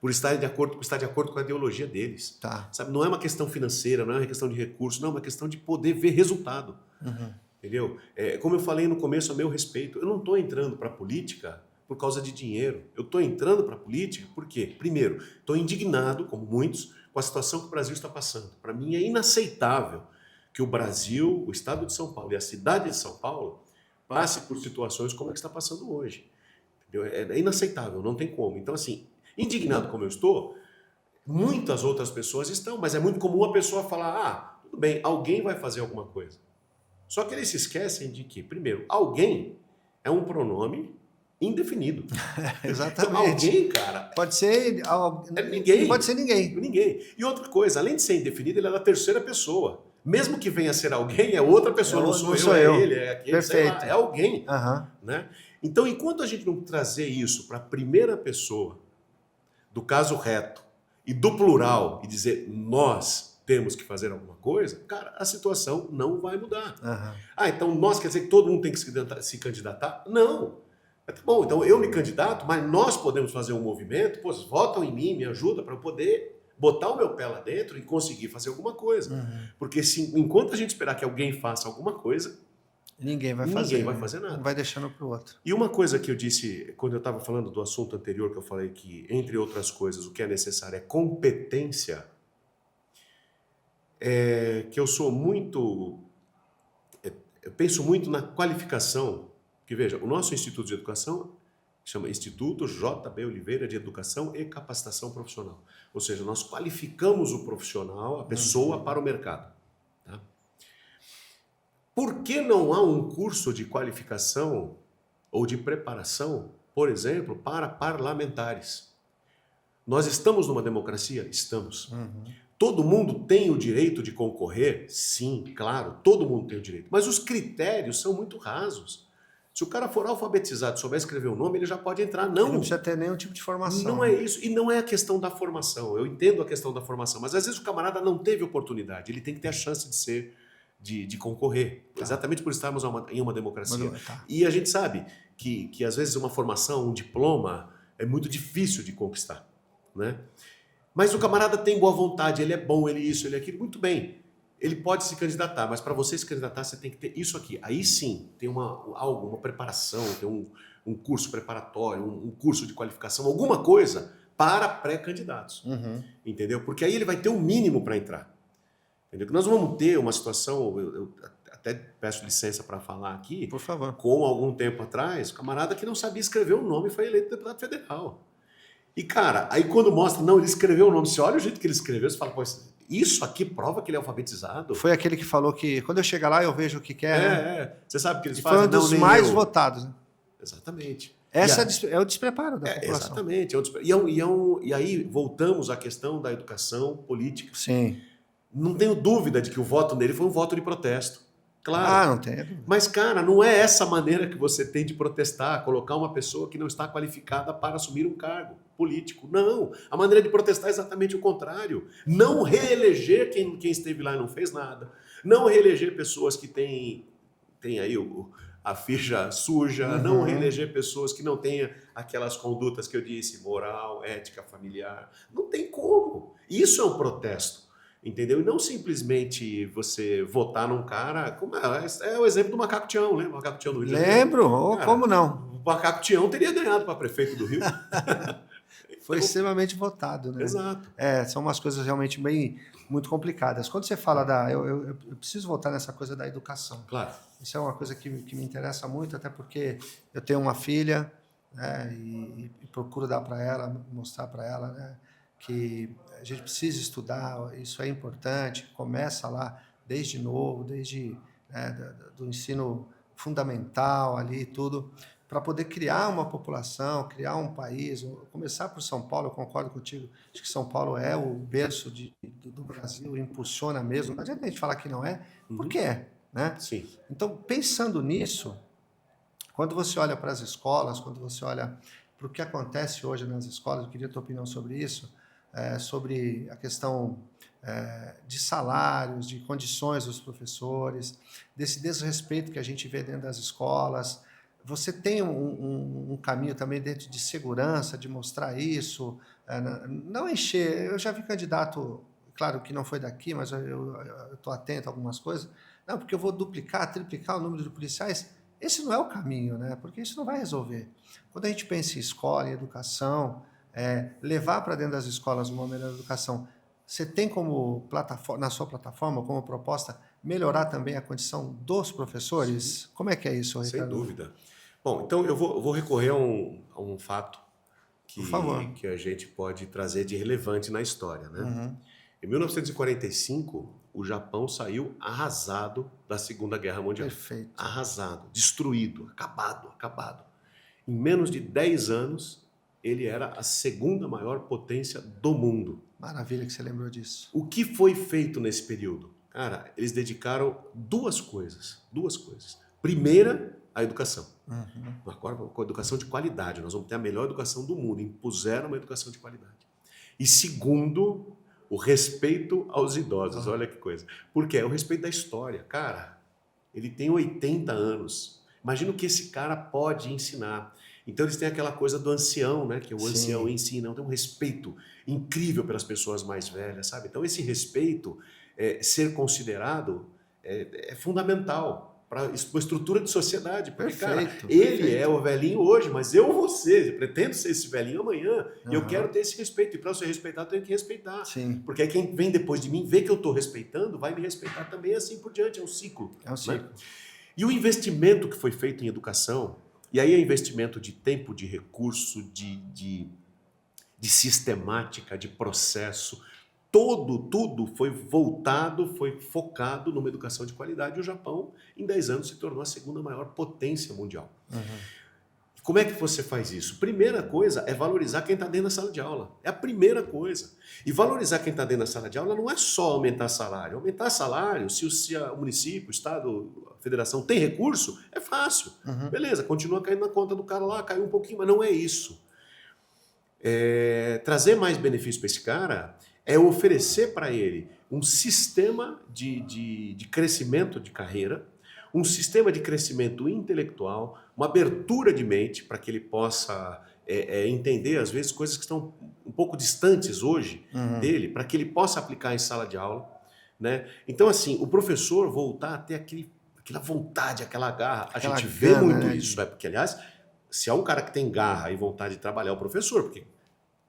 por estar de acordo com a ideologia deles. Tá. Sabe? Não é uma questão financeira, não é uma questão de recurso, não, é uma questão de poder ver resultado. Uhum. Entendeu? Como eu falei no começo, a meu respeito, eu não estou entrando para a política por causa de dinheiro. Eu estou entrando para a política porque, primeiro, estou indignado, como muitos, com a situação que o Brasil está passando. Para mim é inaceitável que o Brasil, o estado de São Paulo e a cidade de São Paulo passe por situações como a que está passando hoje. Entendeu? É inaceitável, não tem como. Então, assim, indignado como eu estou, muitas outras pessoas estão, mas é muito comum a pessoa falar, tudo bem, alguém vai fazer alguma coisa. Só que eles se esquecem de que, primeiro, alguém é um pronome indefinido. Exatamente. Então, alguém, cara, Pode ser ninguém. Pode ser ninguém. Ninguém. E outra coisa, além de ser indefinido, ele é da terceira pessoa. Mesmo que venha a ser alguém, é outra pessoa, não sou eu, é ele, é aquele, Perfeito. sei lá, é alguém. Uhum. Né? Então, enquanto a gente não trazer isso para a primeira pessoa, do caso reto, e do plural, e dizer nós temos que fazer alguma coisa, cara, a situação não vai mudar. Uhum. Então nós quer dizer que todo mundo tem que se candidatar? Não. Tá bom, então eu me candidato, mas nós podemos fazer um movimento, pô, votam em mim, me ajuda para eu poder botar o meu pé lá dentro e conseguir fazer alguma coisa. Uhum. Porque enquanto a gente esperar que alguém faça alguma coisa, ninguém vai fazer nada. Um vai deixando para o outro. E uma coisa que eu disse, quando eu estava falando do assunto anterior, que eu falei que, entre outras coisas, o que é necessário é competência, que eu sou muito... Eu penso muito na qualificação, que veja, o nosso Instituto de Educação chama Instituto JB Oliveira de Educação e Capacitação Profissional. Ou seja, nós qualificamos o profissional, a pessoa, para o mercado. Tá? Por que não há um curso de qualificação ou de preparação, por exemplo, para parlamentares? Nós estamos numa democracia? Estamos. Uhum. Todo mundo tem o direito de concorrer? Sim, claro, todo mundo tem o direito. Mas os critérios são muito rasos. Se o cara for alfabetizado e souber escrever o nome, ele já pode entrar. Não. Ele não precisa ter nenhum tipo de formação. Não é isso. E não é a questão da formação. Eu entendo a questão da formação, mas às vezes o camarada não teve oportunidade. Ele tem que ter a chance de concorrer. Tá. Exatamente por estarmos em uma democracia. Tá. E a gente sabe que às vezes uma formação, um diploma, é muito difícil de conquistar. Né? Mas o camarada tem boa vontade, ele é bom, ele isso, ele aquilo, muito bem. Ele pode se candidatar, mas para você se candidatar, você tem que ter isso aqui. Aí sim, tem uma preparação, tem um curso preparatório, um curso de qualificação, alguma coisa para pré-candidatos. Uhum. Entendeu? Porque aí ele vai ter um mínimo para entrar. Entendeu? Que nós vamos ter uma situação, eu até peço licença para falar aqui, por favor, como algum tempo atrás, o camarada que não sabia escrever o nome foi eleito deputado federal. E, cara, aí quando mostra, não, ele escreveu o nome, você olha o jeito que ele escreveu, você fala, pô, isso aqui prova que ele é alfabetizado? Foi aquele que falou que quando eu chegar lá eu vejo o que quer. Né? Você sabe que eles fazem? Foi um dos mais votados. Né? Exatamente. É o despreparo da população. Exatamente. E aí voltamos à questão da educação política. Sim. Não tenho dúvida de que o voto nele foi um voto de protesto. Claro. Não tem. Mas, cara, não é essa maneira que você tem de protestar, colocar uma pessoa que não está qualificada para assumir um cargo político. Não. A maneira de protestar é exatamente o contrário. Não reeleger quem esteve lá e não fez nada. Não reeleger pessoas que têm aí a ficha suja. Uhum. Não reeleger pessoas que não tenham aquelas condutas que eu disse, moral, ética, familiar. Não tem como. Isso é um protesto. Entendeu? E não simplesmente você votar num cara... É o exemplo do Macaco Tião, lembra? O Macaco Tião do Rio de Janeiro. Lembro, cara, como não? O Macaco Tião teria ganhado para prefeito do Rio. Foi extremamente votado, né? Exato. São umas coisas realmente muito complicadas. Quando você fala eu preciso voltar nessa coisa da educação. Claro. Isso é uma coisa que me interessa muito, até porque eu tenho uma filha, né, e procuro dar para ela, mostrar para ela, né, que a gente precisa estudar, isso é importante, começa lá desde novo, desde do ensino fundamental ali, tudo, para poder criar uma população, criar um país, começar por São Paulo, eu concordo contigo, acho que São Paulo é o berço do Brasil, impulsiona mesmo, não adianta a gente falar que não é, porque é, né? Sim. Então, pensando nisso, quando você olha para as escolas, quando você olha para o que acontece hoje nas escolas, eu queria a tua opinião sobre isso, sobre a questão de salários, de condições dos professores, desse desrespeito que a gente vê dentro das escolas. Você tem um caminho também dentro de segurança, de mostrar isso, não encher. Eu já vi candidato, claro que não foi daqui, mas eu estou atento a algumas coisas. Não, porque eu vou duplicar, triplicar o número de policiais. Esse não é o caminho, né? Porque isso não vai resolver. Quando a gente pensa em escola, em educação, levar para dentro das escolas uma melhor educação, você tem como plataforma, na sua plataforma, como proposta, melhorar também a condição dos professores? Sim. Como é que é isso, Ricardo? Sem dúvida. Bom, então eu vou recorrer a um fato que a gente pode trazer de relevante na história, né? Uhum. Em 1945, o Japão saiu arrasado da Segunda Guerra Mundial. Perfeito. Arrasado, destruído, acabado. Em menos de 10 anos, ele era a segunda maior potência do mundo. Maravilha que você lembrou disso. O que foi feito nesse período? Cara, eles dedicaram duas coisas. Primeira, a educação. Uhum. Agora, com a educação de qualidade. Nós vamos ter a melhor educação do mundo. Impuseram uma educação de qualidade. E segundo, o respeito aos idosos. Olha que coisa. Por quê? É o respeito da história. Cara, ele tem 80 anos. Imagina o que esse cara pode ensinar. Então eles têm aquela coisa do ancião, né? Que o ancião ensina. Então tem um respeito incrível pelas pessoas mais velhas, sabe? Então esse respeito, ser considerado, é fundamental para uma estrutura de sociedade. Porque, cara, ele é o velhinho hoje, mas eu vou ser, eu pretendo ser esse velhinho amanhã. E eu quero ter esse respeito. E para eu ser respeitado, eu tenho que respeitar. Sim. Porque aí quem vem depois de mim, vê que eu estou respeitando, vai me respeitar também, assim por diante. É um ciclo. É um ciclo. Né? E o investimento que foi feito em educação, e aí é investimento de tempo, de recurso, de sistemática, de processo, tudo foi voltado, foi focado numa educação de qualidade. E o Japão, em 10 anos, se tornou a segunda maior potência mundial. Uhum. Como é que você faz isso? Primeira coisa é valorizar quem está dentro da sala de aula. É a primeira coisa. E valorizar quem está dentro da sala de aula não é só aumentar salário. Aumentar salário, se o município, o estado, a federação tem recurso, é fácil. Uhum. Beleza, continua caindo na conta do cara lá, caiu um pouquinho, mas não é isso. Trazer mais benefício para esse cara é oferecer para ele um sistema de crescimento de carreira, um sistema de crescimento intelectual, uma abertura de mente para que ele possa entender, às vezes, coisas que estão um pouco distantes hoje dele, para que ele possa aplicar em sala de aula. Né? Então, assim, o professor voltar a ter aquela vontade, aquela garra. A gente vê muito isso, né? Porque, aliás, se há um cara que tem garra e vontade de trabalhar, é o professor, porque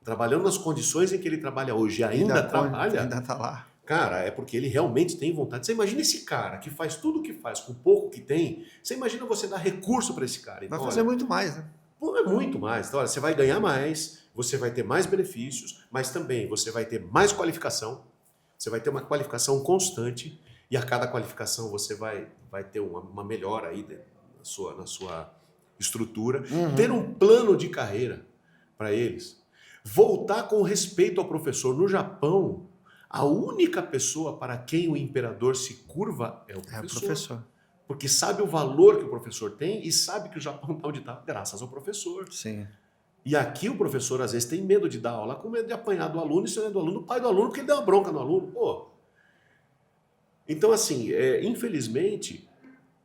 trabalhando nas condições em que ele trabalha hoje e ainda trabalha, ainda tá lá. Cara, é porque ele realmente tem vontade. Você imagina esse cara que faz tudo o que faz com o pouco que tem, você imagina você dar recurso para esse cara. Então, vai fazer muito mais, né? É muito mais. Então, olha, você vai ganhar mais, você vai ter mais benefícios, mas também você vai ter mais qualificação, você vai ter uma qualificação constante e a cada qualificação você vai ter uma melhora aí na sua estrutura. Ter um plano de carreira para eles. Voltar com respeito ao professor. No Japão, a única pessoa para quem o imperador se curva é o professor. Porque sabe o valor que o professor tem e sabe que o Japão está onde está graças ao professor. Sim. E aqui o professor às vezes tem medo de dar aula, com medo de apanhar do aluno, e se não é do aluno, o pai do aluno, porque ele deu uma bronca no aluno. Pô. Então, assim, infelizmente,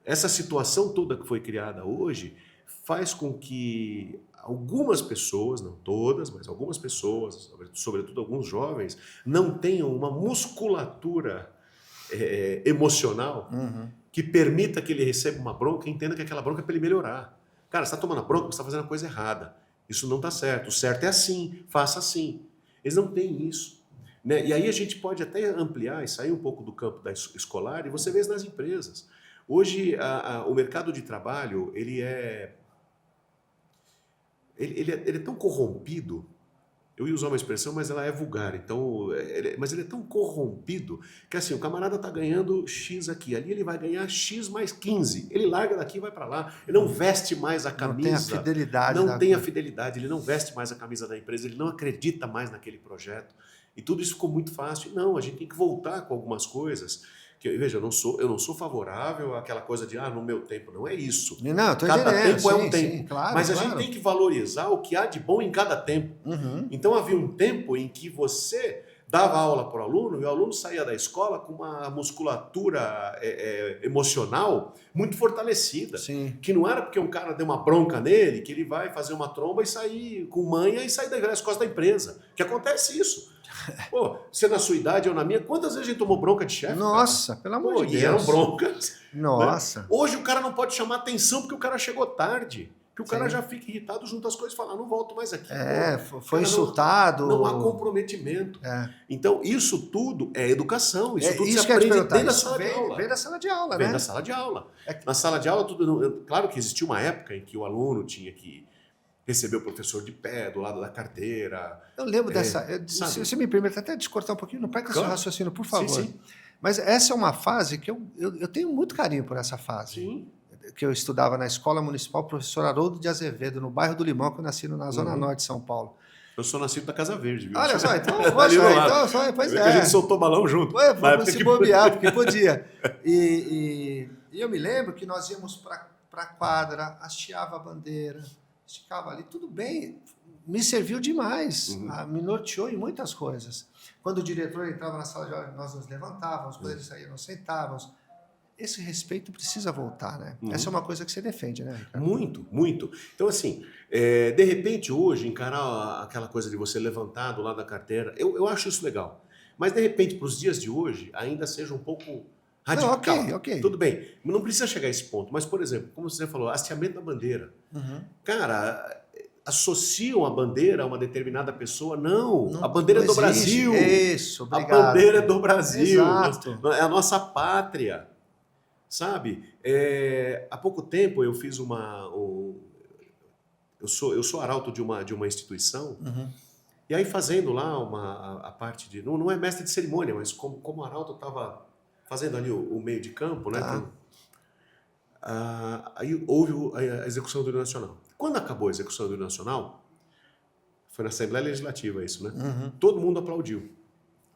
essa situação toda que foi criada hoje faz com que algumas pessoas, não todas, mas algumas pessoas, sobretudo alguns jovens, não tenham uma musculatura emocional que permita que ele receba uma bronca e entenda que aquela bronca é para ele melhorar. Cara, você está tomando a bronca, você está fazendo a coisa errada. Isso não está certo. O certo é assim, faça assim. Eles não têm isso. Né? E aí a gente pode até ampliar e sair um pouco do campo da escolar e você vê isso nas empresas. Hoje, o mercado de trabalho, ele é tão corrompido, eu ia usar uma expressão, mas ela é vulgar, então, mas ele é tão corrompido que assim, o camarada está ganhando X aqui, ali ele vai ganhar X mais 15, ele larga daqui e vai para lá, ele não veste mais a camisa. Não tem a fidelidade. Não tem a fidelidade, ele não veste mais a camisa da empresa, ele não acredita mais naquele projeto, e tudo isso ficou muito fácil. Não, a gente tem que voltar com algumas coisas. Veja, eu não sou favorável àquela coisa de, no meu tempo, não é isso. Não, cada tempo é um tempo. Sim, claro, mas a claro. gente tem que valorizar o que há de bom em cada tempo. Então havia um tempo em que você dava aula para o aluno e o aluno saía da escola com uma musculatura emocional muito fortalecida. Sim. Que não era porque um cara deu uma bronca nele que ele vai fazer uma tromba e sair com manha e sair das costas da empresa. Que acontece isso. Pô, você na sua idade ou na minha, quantas vezes a gente tomou bronca de chefe? Nossa, cara? pelo amor de Deus. E eram broncas. Nossa. Né? Hoje o cara não pode chamar atenção porque o cara chegou tarde. Que o cara Sim. já fica irritado junto às coisas e fala, não volto mais aqui. Foi insultado. Não há comprometimento. Então, isso tudo é educação. Isso tudo se aprende dentro da sala de aula. Vem da sala de aula, né? Vem da sala de aula. Na sala de aula, tudo. Claro que existia uma época em que o aluno tinha que receber o professor de pé, do lado da carteira. Eu lembro dessa. Se você me permite até descortar um pouquinho, não perca seu raciocínio, por favor. Sim. Mas essa é uma fase que eu tenho muito carinho por essa fase. Sim. Que eu estudava na Escola Municipal Professor Haroldo de Azevedo, no bairro do Limão, que eu nasci na Zona Norte de São Paulo. Eu sou nascido da Casa Verde, viu? Olha só, então, pois A gente soltou balão junto. Vamos se bobear, porque podia. E eu me lembro que nós íamos para a quadra, hasteava a bandeira, esticava ali, tudo bem, me serviu demais, me norteou em muitas coisas. Quando o diretor entrava na sala de aula, nós nos levantávamos, quando ele saía, nós sentávamos. Esse respeito precisa voltar, né? Essa é uma coisa que você defende, né, Ricardo? Muito, muito. Então, assim, de repente, hoje, encarar aquela coisa de você levantar do lado da carteira, eu acho isso legal. Mas, de repente, para os dias de hoje, ainda seja um pouco radical. Não, ok. Tudo bem. Não precisa chegar a esse ponto. Mas, por exemplo, como você falou, hasteamento da bandeira. Cara, associam a bandeira a uma determinada pessoa. Não, a bandeira é do Brasil. Isso, obrigado. A bandeira é do Brasil. Exato. É a nossa pátria. Sabe, há pouco tempo eu fiz eu sou arauto de uma instituição, e aí fazendo lá a parte de, não é mestre de cerimônia, mas como arauto eu estava fazendo ali o meio de campo, né? Aí houve a execução do hino nacional. Quando acabou a execução do hino nacional, foi na Assembleia Legislativa isso, né? Todo mundo aplaudiu,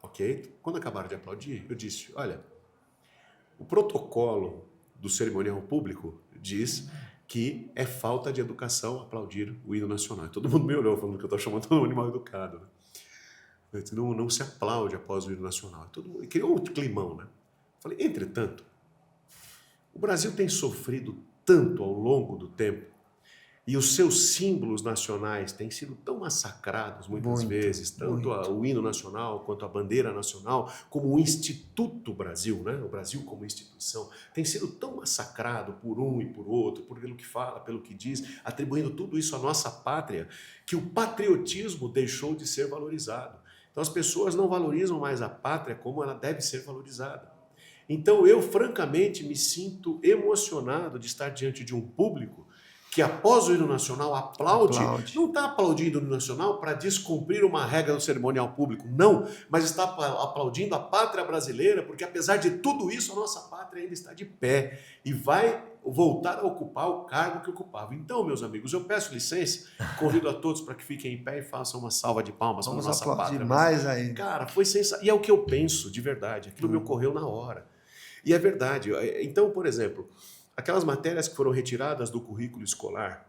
ok? Quando acabaram de aplaudir, eu disse, olha, o protocolo do cerimonial público diz que é falta de educação aplaudir o hino nacional. E todo mundo me olhou falando que eu estou chamando todo mundo de mal educado. Né? Não se aplaude após o hino nacional. Todo mundo criou um climão, né? Falei, entretanto, o Brasil tem sofrido tanto ao longo do tempo e os seus símbolos nacionais têm sido tão massacrados muitas vezes, tanto o hino nacional quanto a bandeira nacional, como o Instituto Brasil, né? O Brasil como instituição, tem sido tão massacrado por um e por outro, por pelo que fala, pelo que diz, atribuindo tudo isso à nossa pátria, que o patriotismo deixou de ser valorizado. Então as pessoas não valorizam mais a pátria como ela deve ser valorizada. Então eu, francamente, me sinto emocionado de estar diante de um público que após o hino nacional aplaude. Não está aplaudindo o hino nacional para descumprir uma regra do cerimonial público, não, mas está aplaudindo a pátria brasileira, porque apesar de tudo isso, a nossa pátria ainda está de pé e vai voltar a ocupar o cargo que ocupava. Então, meus amigos, eu peço licença, convido a todos para que fiquem em pé e façam uma salva de palmas para a nossa pátria. Demais aí. Cara, foi sensacional. E é o que eu penso, de verdade, aquilo me ocorreu na hora. E é verdade. Então, por exemplo, aquelas matérias que foram retiradas do currículo escolar,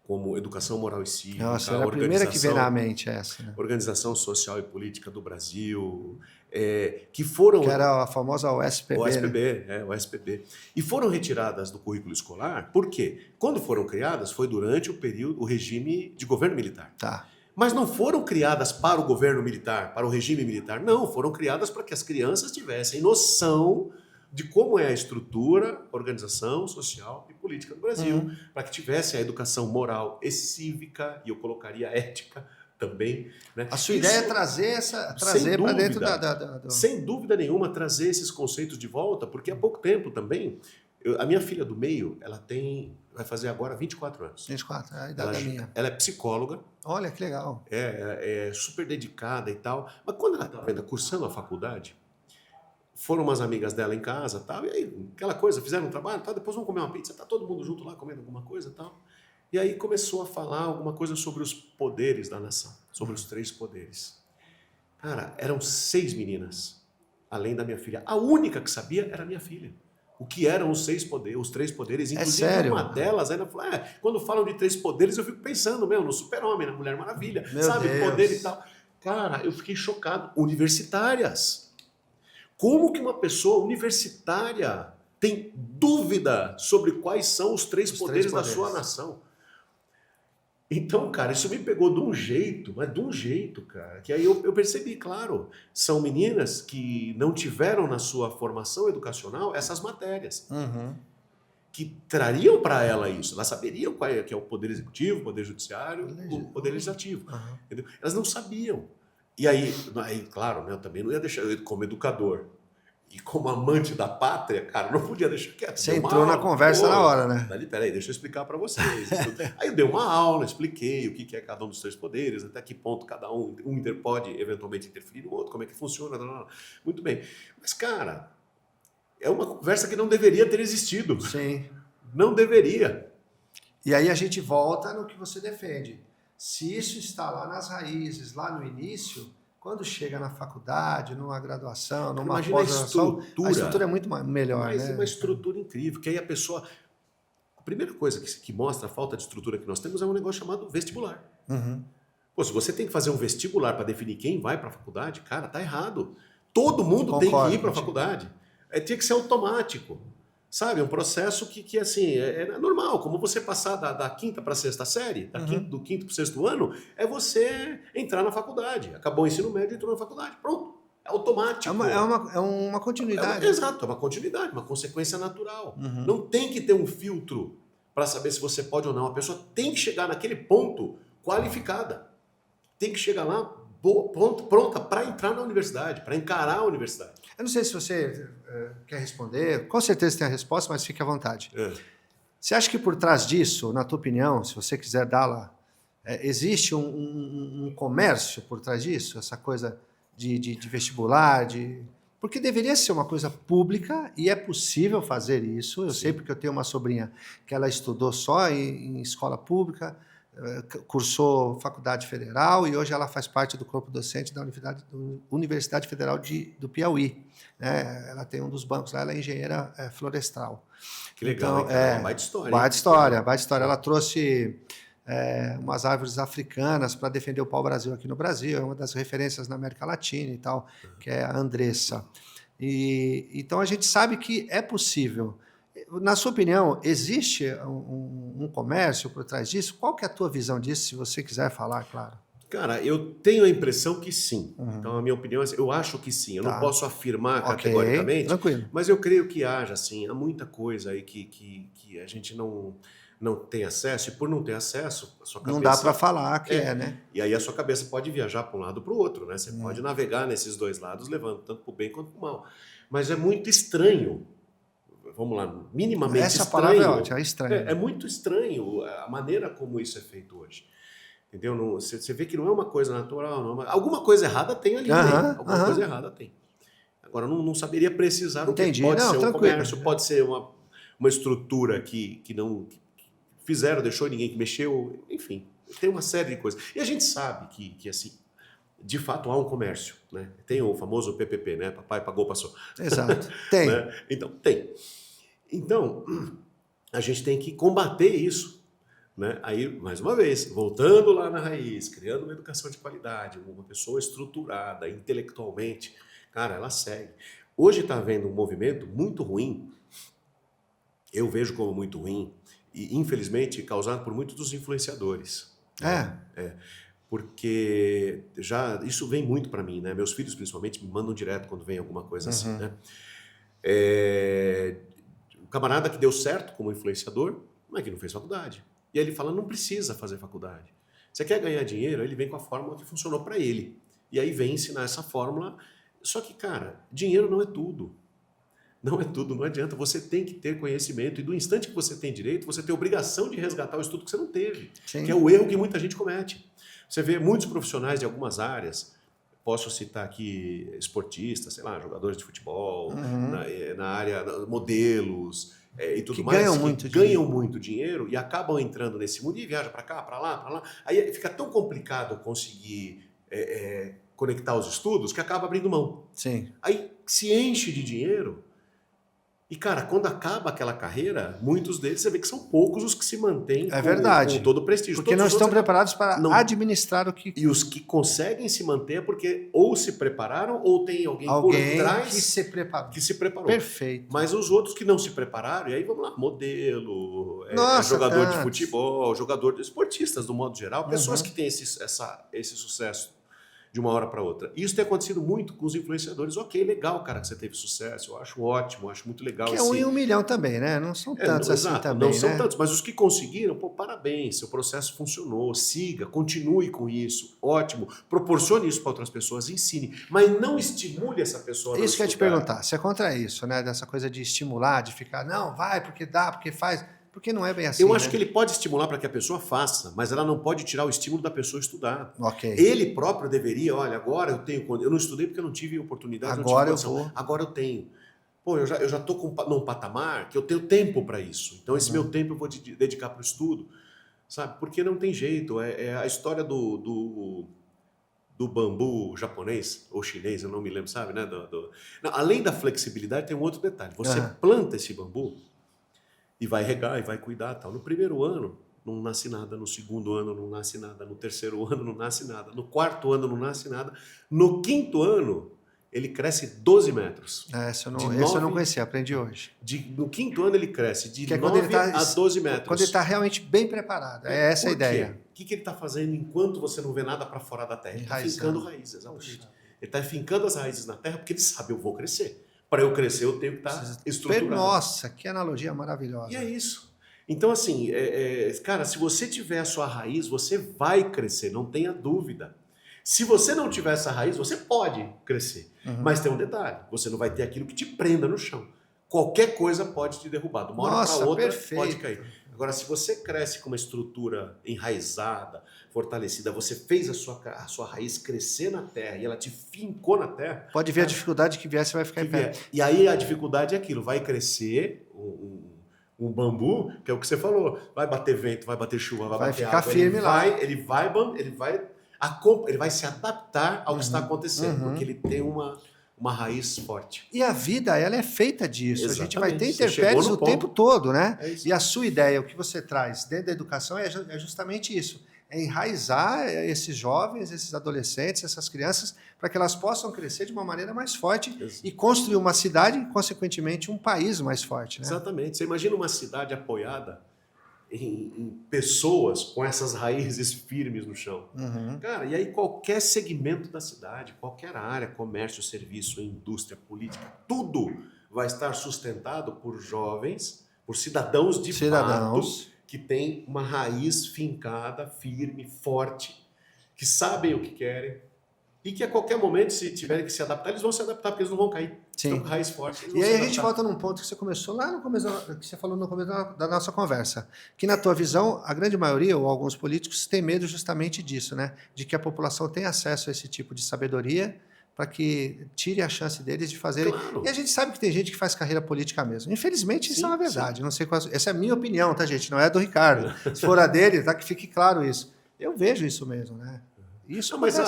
como educação moral e cívica, Nossa, era a primeira que veio na mente essa. Né? Organização Social e Política do Brasil, que foram... Que era a famosa OSPB. OSPB, né? OSPB. E foram retiradas do currículo escolar, por quê? Quando foram criadas, foi durante o regime de governo militar. Tá. Mas não foram criadas para o governo militar, para o regime militar. Não, foram criadas para que as crianças tivessem noção de como é a estrutura, organização social e política do Brasil, para que tivesse a educação moral e cívica, e eu colocaria ética também. Né? A sua ideia é trazer para dentro Sem dúvida nenhuma, trazer esses conceitos de volta, porque há pouco tempo também, a minha filha do meio, vai fazer agora 24 anos. 24, a idade da minha. Ela é psicóloga. Olha, que legal. É super dedicada e tal, mas quando ela estava ainda cursando a faculdade, foram umas amigas dela em casa, tal, e aí aquela coisa, fizeram um trabalho, tal, depois vamos comer uma pizza, tá todo mundo junto lá comendo alguma coisa, tal. E aí começou a falar alguma coisa sobre os poderes da nação, sobre os 3 poderes. Cara, eram 6 meninas, além da minha filha. A única que sabia era a minha filha. O que eram os 3 poderes, inclusive uma delas ainda falou, quando falam de 3 poderes, eu fico pensando, no Super-Homem, na Mulher Maravilha, Meu Deus. Poder e tal. Cara, eu fiquei chocado. Universitárias. Como que uma pessoa universitária tem dúvida sobre quais são os três poderes da sua nação? Então, cara, isso me pegou de um jeito, mas de um jeito, cara, que aí eu percebi, claro, são meninas que não tiveram na sua formação educacional essas matérias, que trariam para ela isso. Elas saberiam qual é, que é o poder executivo, o poder judiciário, o poder legislativo. Entendeu? Elas não sabiam. E aí claro, né, eu também não ia deixar, eu, como educador e como amante da pátria, cara, não podia deixar quieto. Você entrou na conversa na hora, né? Peraí, deixa eu explicar para vocês. Aí eu dei uma aula, expliquei o que é cada um dos três poderes, até que ponto cada um pode eventualmente interferir no outro, como é que funciona. Muito bem. Mas, cara, é uma conversa que não deveria ter existido. Sim. Não deveria. E aí a gente volta no que você defende. Se isso está lá nas raízes, lá no início, quando chega na faculdade, numa graduação, numa pós-graduação, a estrutura é muito melhor. Mas né? É uma estrutura incrível, que aí a pessoa... A primeira coisa que mostra a falta de estrutura que nós temos é um negócio chamado vestibular. Pô, se você tem que fazer um vestibular para definir quem vai para a faculdade, cara, tá errado. Todo mundo tem que ir para a faculdade. Tinha que ser automático. Sabe, um processo que assim, é normal, como você passar da quinta para a sexta série, do quinto para o sexto ano, é você entrar na faculdade. Acabou o ensino médio, entrou na faculdade. Pronto, é automático. É uma continuidade. Exato, é uma continuidade, uma consequência natural. Não tem que ter um filtro para saber se você pode ou não. A pessoa tem que chegar naquele ponto qualificada. Tem que chegar lá pronta para entrar na universidade, para encarar a universidade. Eu não sei se você quer responder, com certeza tem a resposta, mas fique à vontade. Você acha que por trás disso, na tua opinião, se você quiser dá-la, existe um comércio por trás disso? Essa coisa de vestibular, porque deveria ser uma coisa pública e é possível fazer isso. Eu sei porque eu tenho uma sobrinha que ela estudou só em escola pública, cursou faculdade federal e hoje ela faz parte do corpo docente da Universidade Federal do Piauí. Né? Ela tem um dos bancos lá, ela é engenheira florestal. Que legal, então, então, baita história. Baita história. Ela trouxe umas árvores africanas para defender o pau-brasil aqui no Brasil, é uma das referências na América Latina e tal, que é a Andressa. Então a gente sabe que é possível. Na sua opinião, existe um comércio por trás disso? Qual que é a tua visão disso, se você quiser falar, claro? Cara, eu tenho a impressão que sim. Então, a minha opinião é eu acho que sim. Eu não posso afirmar categoricamente, tranquilo. mas eu creio que haja, sim. Há muita coisa aí que a gente não tem acesso, e por não ter acesso, a sua cabeça... Não dá para falar que né? E aí a sua cabeça pode viajar para um lado ou para o outro, né? Você pode navegar nesses dois lados, levando tanto para o bem quanto para o mal. Mas é muito estranho. Vamos lá, minimamente Essa estranho. palavra é ótima, é estranho. É muito estranho a maneira como isso é feito hoje. Entendeu? Você vê que não é uma coisa natural. Alguma coisa errada tem ali. Alguma coisa errada tem. Agora, não saberia precisar o que pode ser um comércio, pode ser uma estrutura que não fizeram, deixou ninguém que mexeu. Enfim, tem uma série de coisas. E a gente sabe que assim, de fato, há um comércio. Né? Tem o famoso PPP, né? Papai pagou, passou. Exato. Tem. Né? Então, tem. Então, a gente tem que combater isso. Né? Aí, mais uma vez, voltando lá na raiz, criando uma educação de qualidade, uma pessoa estruturada intelectualmente, cara, ela segue. Hoje está havendo um movimento muito ruim, eu vejo como muito ruim, e infelizmente causado por muitos dos influenciadores. Porque isso vem muito para mim, né? Meus filhos principalmente me mandam direto quando vem alguma coisa assim, né? O camarada que deu certo como influenciador, mas que não fez faculdade. E aí ele fala, não precisa fazer faculdade. Você quer ganhar dinheiro? Ele vem com a fórmula que funcionou para ele. E aí vem ensinar essa fórmula. Só que, cara, dinheiro não é tudo. Não é tudo, não adianta. Você tem que ter conhecimento. E do instante que você tem direito, você tem obrigação de resgatar o estudo que você não teve. Sim. Que é o erro que muita gente comete. Você vê muitos profissionais de algumas áreas, posso citar aqui esportistas, sei lá, jogadores de futebol, na área, modelos... e tudo mais, ganham muito dinheiro e acabam entrando nesse mundo e viajam para cá, para lá. Aí fica tão complicado conseguir conectar os estudos que acaba abrindo mão. Sim. Aí se enche de dinheiro E, cara, quando acaba aquela carreira, muitos deles, você vê que são poucos os que se mantêm É verdade. com todo o prestígio. Porque Todos não os estão outros preparados para não. administrar o que... E os que conseguem se manter é porque ou se prepararam ou tem alguém por trás que se preparou. que se preparou. Perfeito. Mas os outros que não se prepararam, e aí vamos lá, modelo, Nossa, jogador de tantos. futebol, jogador de esportistas, do modo geral, pessoas que têm esse sucesso de uma hora para outra. Isso tem acontecido muito com os influenciadores. Ok, legal, cara, que você teve sucesso, eu acho ótimo, eu acho muito legal. Que é 1 em 1 milhão também, né? Não são tantos assim exato, também, não são né? tantos, mas os que conseguiram, pô, parabéns, seu processo funcionou, siga, continue com isso, ótimo, proporcione isso para outras pessoas, ensine, mas não estimule essa pessoa a não Isso que eu ia te estudar. perguntar, você é contra isso, né? Dessa coisa de estimular, de ficar, não, vai, porque dá, porque faz, porque não é bem assim, Eu acho né? que ele pode estimular para que a pessoa faça, mas ela não pode tirar o estímulo da pessoa estudar. Ok. Ele próprio deveria, olha, agora eu tenho, eu não estudei porque eu não tive oportunidade, Agora não tive condição. Agora eu tenho. Pô, eu já estou num patamar que eu tenho tempo para isso. Então esse meu tempo eu vou dedicar para o estudo, sabe? Porque não tem jeito. É a história do bambu japonês ou chinês, eu não me lembro, sabe? Né? Não, além da flexibilidade, tem um outro detalhe. Você planta esse bambu e vai regar e vai cuidar, tal. No primeiro ano não nasce nada, no segundo ano não nasce nada, no terceiro ano não nasce nada, no quarto ano não nasce nada, no quinto ano ele cresce 12 metros. Esse eu não conhecia, aprendi hoje. No quinto ano ele cresce de 9 a 12 metros. Quando ele está realmente bem preparado, é essa a ideia. O que ele está fazendo enquanto você não vê nada para fora da terra? Ele está fincando raízes, exatamente. Ele está fincando as raízes na terra porque ele sabe, eu vou crescer. Para eu crescer, eu tenho que estar estruturado. Nossa, que analogia maravilhosa. E é isso. Então, assim, cara, se você tiver a sua raiz, você vai crescer, não tenha dúvida. Se você não tiver essa raiz, você pode crescer. Mas tem um detalhe, você não vai ter aquilo que te prenda no chão. Qualquer coisa pode te derrubar. De uma hora para outra, pode cair. Agora, se você cresce com uma estrutura enraizada, fortalecida, você fez a sua raiz crescer na terra e ela te fincou na terra... Pode ver a dificuldade que vier, você vai ficar em pé. E aí a dificuldade é aquilo, vai crescer um bambu, que é o que você falou, vai bater vento, vai bater chuva, vai bater ficar água, firme lá. Ele vai se adaptar ao que está acontecendo, porque ele tem uma raiz forte. E a vida, ela é feita disso. Exatamente. A gente vai ter intempéries o tempo todo, né? É e a sua ideia, o que você traz dentro da educação é justamente isso. É enraizar esses jovens, esses adolescentes, essas crianças, para que elas possam crescer de uma maneira mais forte e construir uma cidade e, consequentemente, um país mais forte. Né? Exatamente. Você imagina uma cidade apoiada em pessoas com essas raízes firmes no chão. Cara, e aí qualquer segmento da cidade, qualquer área, comércio, serviço, indústria, política, tudo vai estar sustentado por jovens, por cidadãos de fato, que têm uma raiz fincada, firme, forte, que sabem o que querem e que a qualquer momento, se tiverem que se adaptar, eles vão se adaptar porque eles não vão cair. Estão com raiz forte. E aí a gente volta num ponto que você começou lá no começo, que você falou no começo da nossa conversa, que na tua visão, a grande maioria, ou alguns políticos, tem medo justamente disso, né? De que a população tenha acesso a esse tipo de sabedoria para que tire a chance deles de fazerem... Claro. E a gente sabe que tem gente que faz carreira política mesmo. Infelizmente, isso é uma verdade. Não sei qual... Essa é a minha opinião, tá, gente? Não é a do Ricardo. Se for a dele, tá, que fique claro isso. Eu vejo isso mesmo, né? Isso mas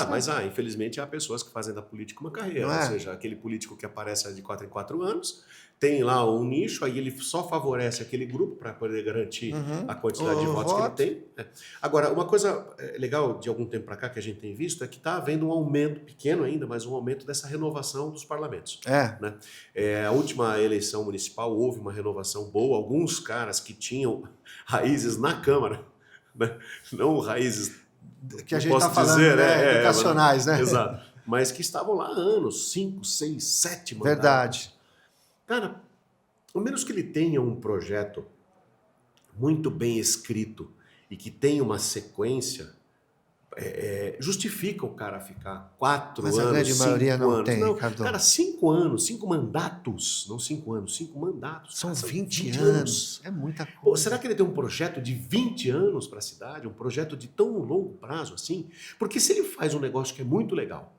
infelizmente há pessoas que fazem da política uma carreira, ou seja, aquele político que aparece de 4 em 4 anos, tem lá um nicho, aí ele só favorece aquele grupo para poder garantir a quantidade de votos que ele tem. Agora, uma coisa legal de algum tempo para cá que a gente tem visto é que está havendo um aumento, pequeno ainda, mas um aumento dessa renovação dos parlamentos. Né? A última eleição municipal houve uma renovação boa, alguns caras que tinham raízes na Câmara, né? Não raízes... que a gente está falando, educacionais, né? Exato. Mas que estavam lá há anos, 5, 6, 7 mandatos. Verdade. Cara, ao menos que ele tenha um projeto muito bem escrito e que tenha uma sequência, justifica o cara ficar 4 anos, 5 anos. Mas a grande maioria não tem, Ricardo. Cara, 5 anos, 5 mandatos, não 5 anos, 5 mandatos. São 20 anos. É muita coisa. Pô, será que ele tem um projeto de 20 anos para a cidade? Um projeto de tão longo prazo assim? Porque se ele faz um negócio que é muito legal,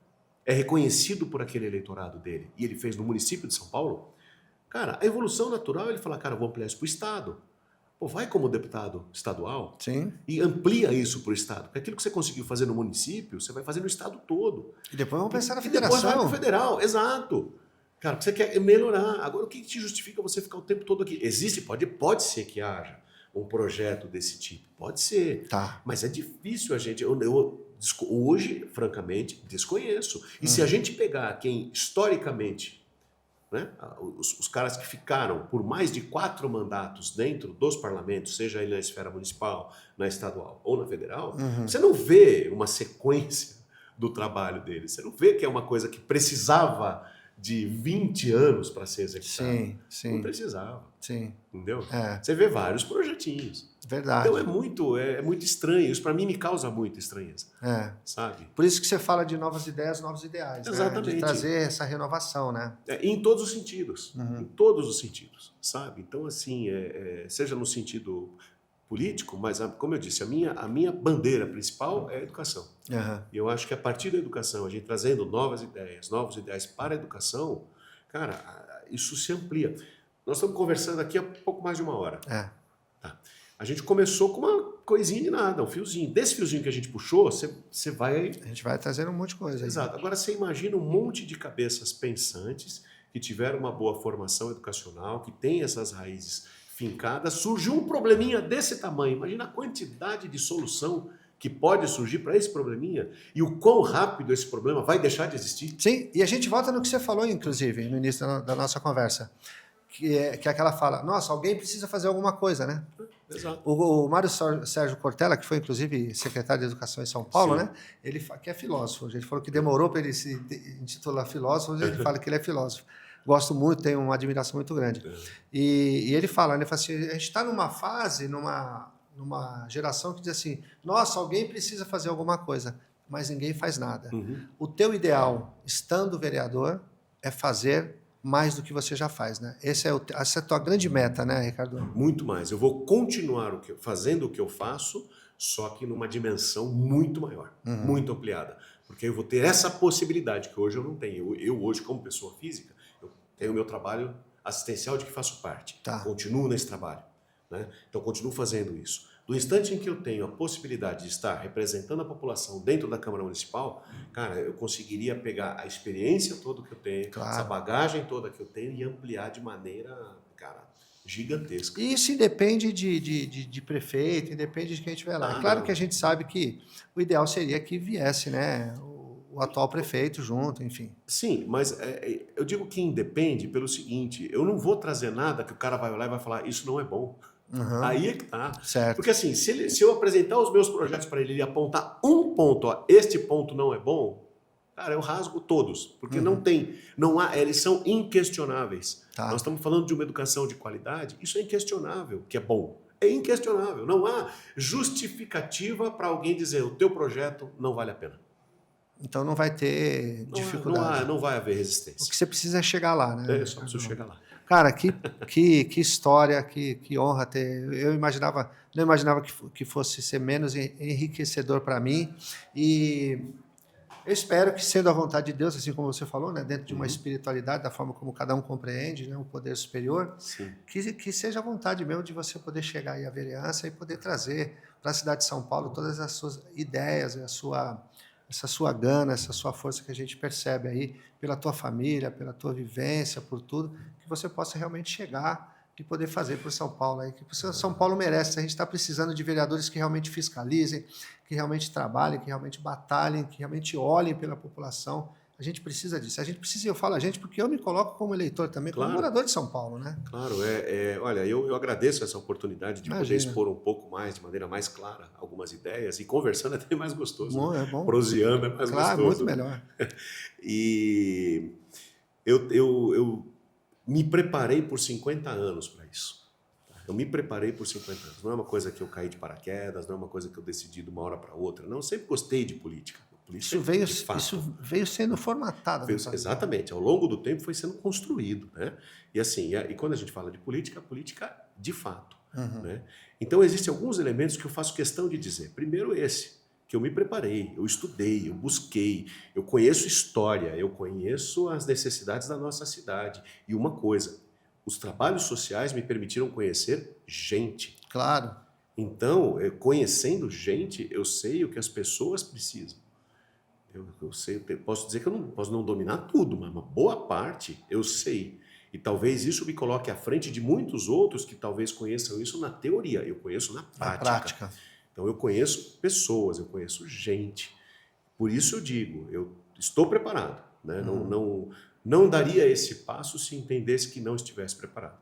é reconhecido por aquele eleitorado dele, e ele fez no município de São Paulo, cara, a evolução natural é ele falar, cara, vou ampliar isso para o Estado. Pô, vai como deputado estadual e amplia isso para o Estado. Porque aquilo que você conseguiu fazer no município, você vai fazer no Estado todo. E depois vamos pensar na federação. E depois vai para o federal, exato. Cara, o que você quer é melhorar. Agora, o que te justifica você ficar o tempo todo aqui? Existe, pode ser que haja um projeto desse tipo. Pode ser. Tá. Mas é difícil a gente. Hoje, francamente, desconheço. E se a gente pegar quem historicamente, né, os caras que ficaram por mais de 4 mandatos dentro dos parlamentos, seja ele na esfera municipal, na estadual ou na federal, você não vê uma sequência do trabalho deles. Você não vê que é uma coisa que precisava de 20 anos para ser executada. Sim, sim. Não precisava. Sim. Entendeu? É. Você vê vários projetinhos. Verdade. Então é muito estranho. Isso para mim me causa muita estranheza. Sabe? Por isso que você fala de novas ideias, novos ideais. Exatamente. Né? De trazer essa renovação, né? Em todos os sentidos. Em todos os sentidos. Sabe? Então, assim, seja no sentido político, mas, como eu disse, a minha bandeira principal é a educação. E eu acho que a partir da educação, a gente trazendo novos ideais para a educação, cara, isso se amplia. Nós estamos conversando aqui há pouco mais de 1 hora. Tá. A gente começou com uma coisinha de nada, um fiozinho. Desse fiozinho que a gente puxou, você vai... A gente vai trazendo um monte de coisa. Exato. Agora você imagina um monte de cabeças pensantes que tiveram uma boa formação educacional, que têm essas raízes fincadas, surgiu um probleminha desse tamanho. Imagina a quantidade de solução que pode surgir para esse probleminha e o quão rápido esse problema vai deixar de existir. Sim, e a gente volta no que você falou, inclusive, no início da nossa conversa, que é aquela fala, nossa, alguém precisa fazer alguma coisa, né? Exato. O Mário Sérgio Cortella, que foi, inclusive, secretário de Educação em São Paulo, né? Ele que é filósofo. A gente falou que demorou para ele se intitular filósofo, hoje ele fala que ele é filósofo. Gosto muito, tenho uma admiração muito grande. E ele fala, né? Ele fala assim, a gente está numa fase, numa geração que diz assim, nossa, alguém precisa fazer alguma coisa, mas ninguém faz nada. O teu ideal, estando vereador, é fazer mais do que você já faz, né? Essa é a tua grande meta, né, Ricardo? Muito mais. Eu vou continuar fazendo o que eu faço, só que numa dimensão muito maior, muito ampliada. Porque eu vou ter essa possibilidade que hoje eu não tenho. Eu hoje, como pessoa física, eu tenho o meu trabalho assistencial de que faço parte. Tá. Continuo nesse trabalho. Né? Então, continuo fazendo isso. Do instante em que eu tenho a possibilidade de estar representando a população dentro da Câmara Municipal, cara, eu conseguiria pegar a experiência toda que eu tenho, essa bagagem toda que eu tenho e ampliar de maneira, cara, gigantesca. E isso independe de prefeito, independe de quem estiver lá. É claro que a gente sabe que o ideal seria que viesse, né, o atual prefeito junto, enfim. Sim, mas eu digo que independe pelo seguinte, eu não vou trazer nada que o cara vai olhar e vai falar, isso não é bom. Aí é que tá. Certo. Porque assim, se eu apresentar os meus projetos para ele e apontar um ponto, ó, este ponto não é bom, cara, eu rasgo todos, porque não há, eles são inquestionáveis. Nós estamos falando de uma educação de qualidade, isso é inquestionável, que é bom. É inquestionável, não há justificativa para alguém dizer o teu projeto não vale a pena. Então não vai ter dificuldade. Não vai haver resistência. O que você precisa é chegar lá, né? Só preciso chegar lá. Cara, que história, que honra ter. Eu não imaginava que fosse ser menos enriquecedor para mim. E eu espero que, sendo a vontade de Deus, assim como você falou, né, dentro de uma espiritualidade, da forma como cada um compreende, né, um poder superior, que seja a vontade mesmo de você poder chegar aí à vereança e poder trazer para a cidade de São Paulo todas as suas ideias, essa sua gana, essa sua força que a gente percebe aí pela tua família, pela tua vivência, por tudo, que você possa realmente chegar e poder fazer por São Paulo aí, que São Paulo merece. A gente está precisando de vereadores que realmente fiscalizem, que realmente trabalhem, que realmente batalhem, que realmente olhem pela população. A gente precisa disso. A gente precisa, eu falo a gente porque eu me coloco como eleitor também, como morador de São Paulo, né? Claro, olha, eu agradeço essa oportunidade de poder expor um pouco mais, de maneira mais clara, algumas ideias, e conversando é até mais gostoso. Bom, né? é bom. Proseando é mais gostoso. Claro, muito melhor. E eu me preparei por 50 anos para isso. Eu me preparei por 50 anos. Não é uma coisa que eu caí de paraquedas, não é uma coisa que eu decidi de uma hora para outra. Não, eu sempre gostei de política. Isso veio sendo formatado. Exatamente. Ao longo do tempo foi sendo construído. Né? E assim, e quando a gente fala de política, a política de fato. Né? Então existem alguns elementos que eu faço questão de dizer. Primeiro esse, que eu me preparei, eu estudei, eu busquei, eu conheço história, eu conheço as necessidades da nossa cidade. E uma coisa, os trabalhos sociais me permitiram conhecer gente. Claro. Então, conhecendo gente, eu sei o que as pessoas precisam. Eu sei, eu posso dizer que eu não posso não dominar tudo, mas uma boa parte eu sei. E talvez isso me coloque à frente de muitos outros que talvez conheçam isso na teoria. Eu conheço na Na prática. prática. Então eu conheço pessoas, eu conheço gente. Por isso eu digo, eu estou preparado, né? Não daria esse passo se entendesse que não estivesse preparado.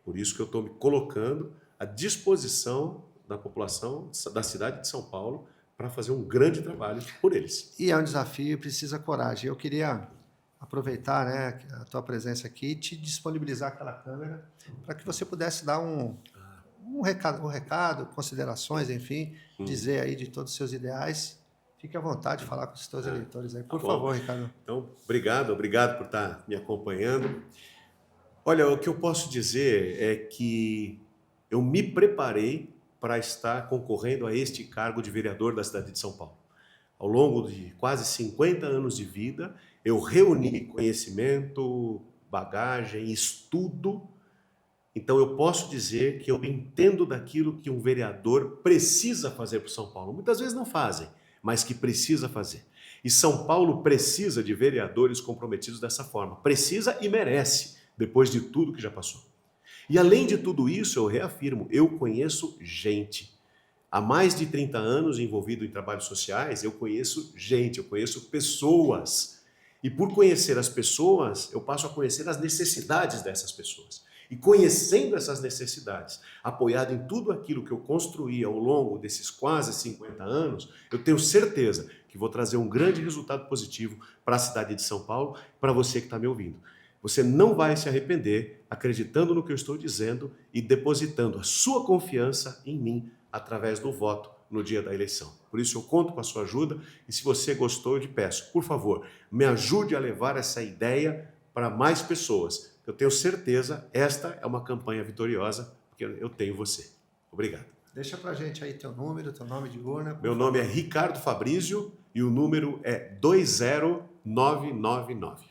Por isso que eu estou me colocando à disposição da população da cidade de São Paulo para fazer um grande trabalho por eles. E é um desafio e precisa coragem. Eu queria aproveitar, né, a tua presença aqui e te disponibilizar aquela câmera para que você pudesse dar um recado, considerações, enfim, dizer aí de todos os seus ideais. Fique à vontade de falar com os teus eleitores aí. Por favor, Ricardo. Então, obrigado por estar me acompanhando. Olha, o que eu posso dizer é que eu me preparei para estar concorrendo a este cargo de vereador da cidade de São Paulo. Ao longo de quase 50 anos de vida, eu reuni conhecimento, bagagem, estudo. Então eu posso dizer que eu entendo daquilo que um vereador precisa fazer para São Paulo. Muitas vezes não fazem, mas que precisa fazer. E São Paulo precisa de vereadores comprometidos dessa forma. Precisa e merece, depois de tudo que já passou. E além de tudo isso, eu reafirmo, eu conheço gente. Há mais de 30 anos envolvido em trabalhos sociais, eu conheço gente, eu conheço pessoas. E por conhecer as pessoas, eu passo a conhecer as necessidades dessas pessoas. E conhecendo essas necessidades, apoiado em tudo aquilo que eu construí ao longo desses quase 50 anos, eu tenho certeza que vou trazer um grande resultado positivo para a cidade de São Paulo, para você que está me ouvindo. Você não vai se arrepender acreditando no que eu estou dizendo e depositando a sua confiança em mim através do voto no dia da eleição. Por isso eu conto com a sua ajuda e se você gostou, eu te peço, por favor, me ajude a levar essa ideia para mais pessoas. Eu tenho certeza, esta é uma campanha vitoriosa, porque eu tenho você. Obrigado. Deixa pra gente aí teu número, teu nome de urna. Meu nome é Ricardo Fabrício e o número é 20999.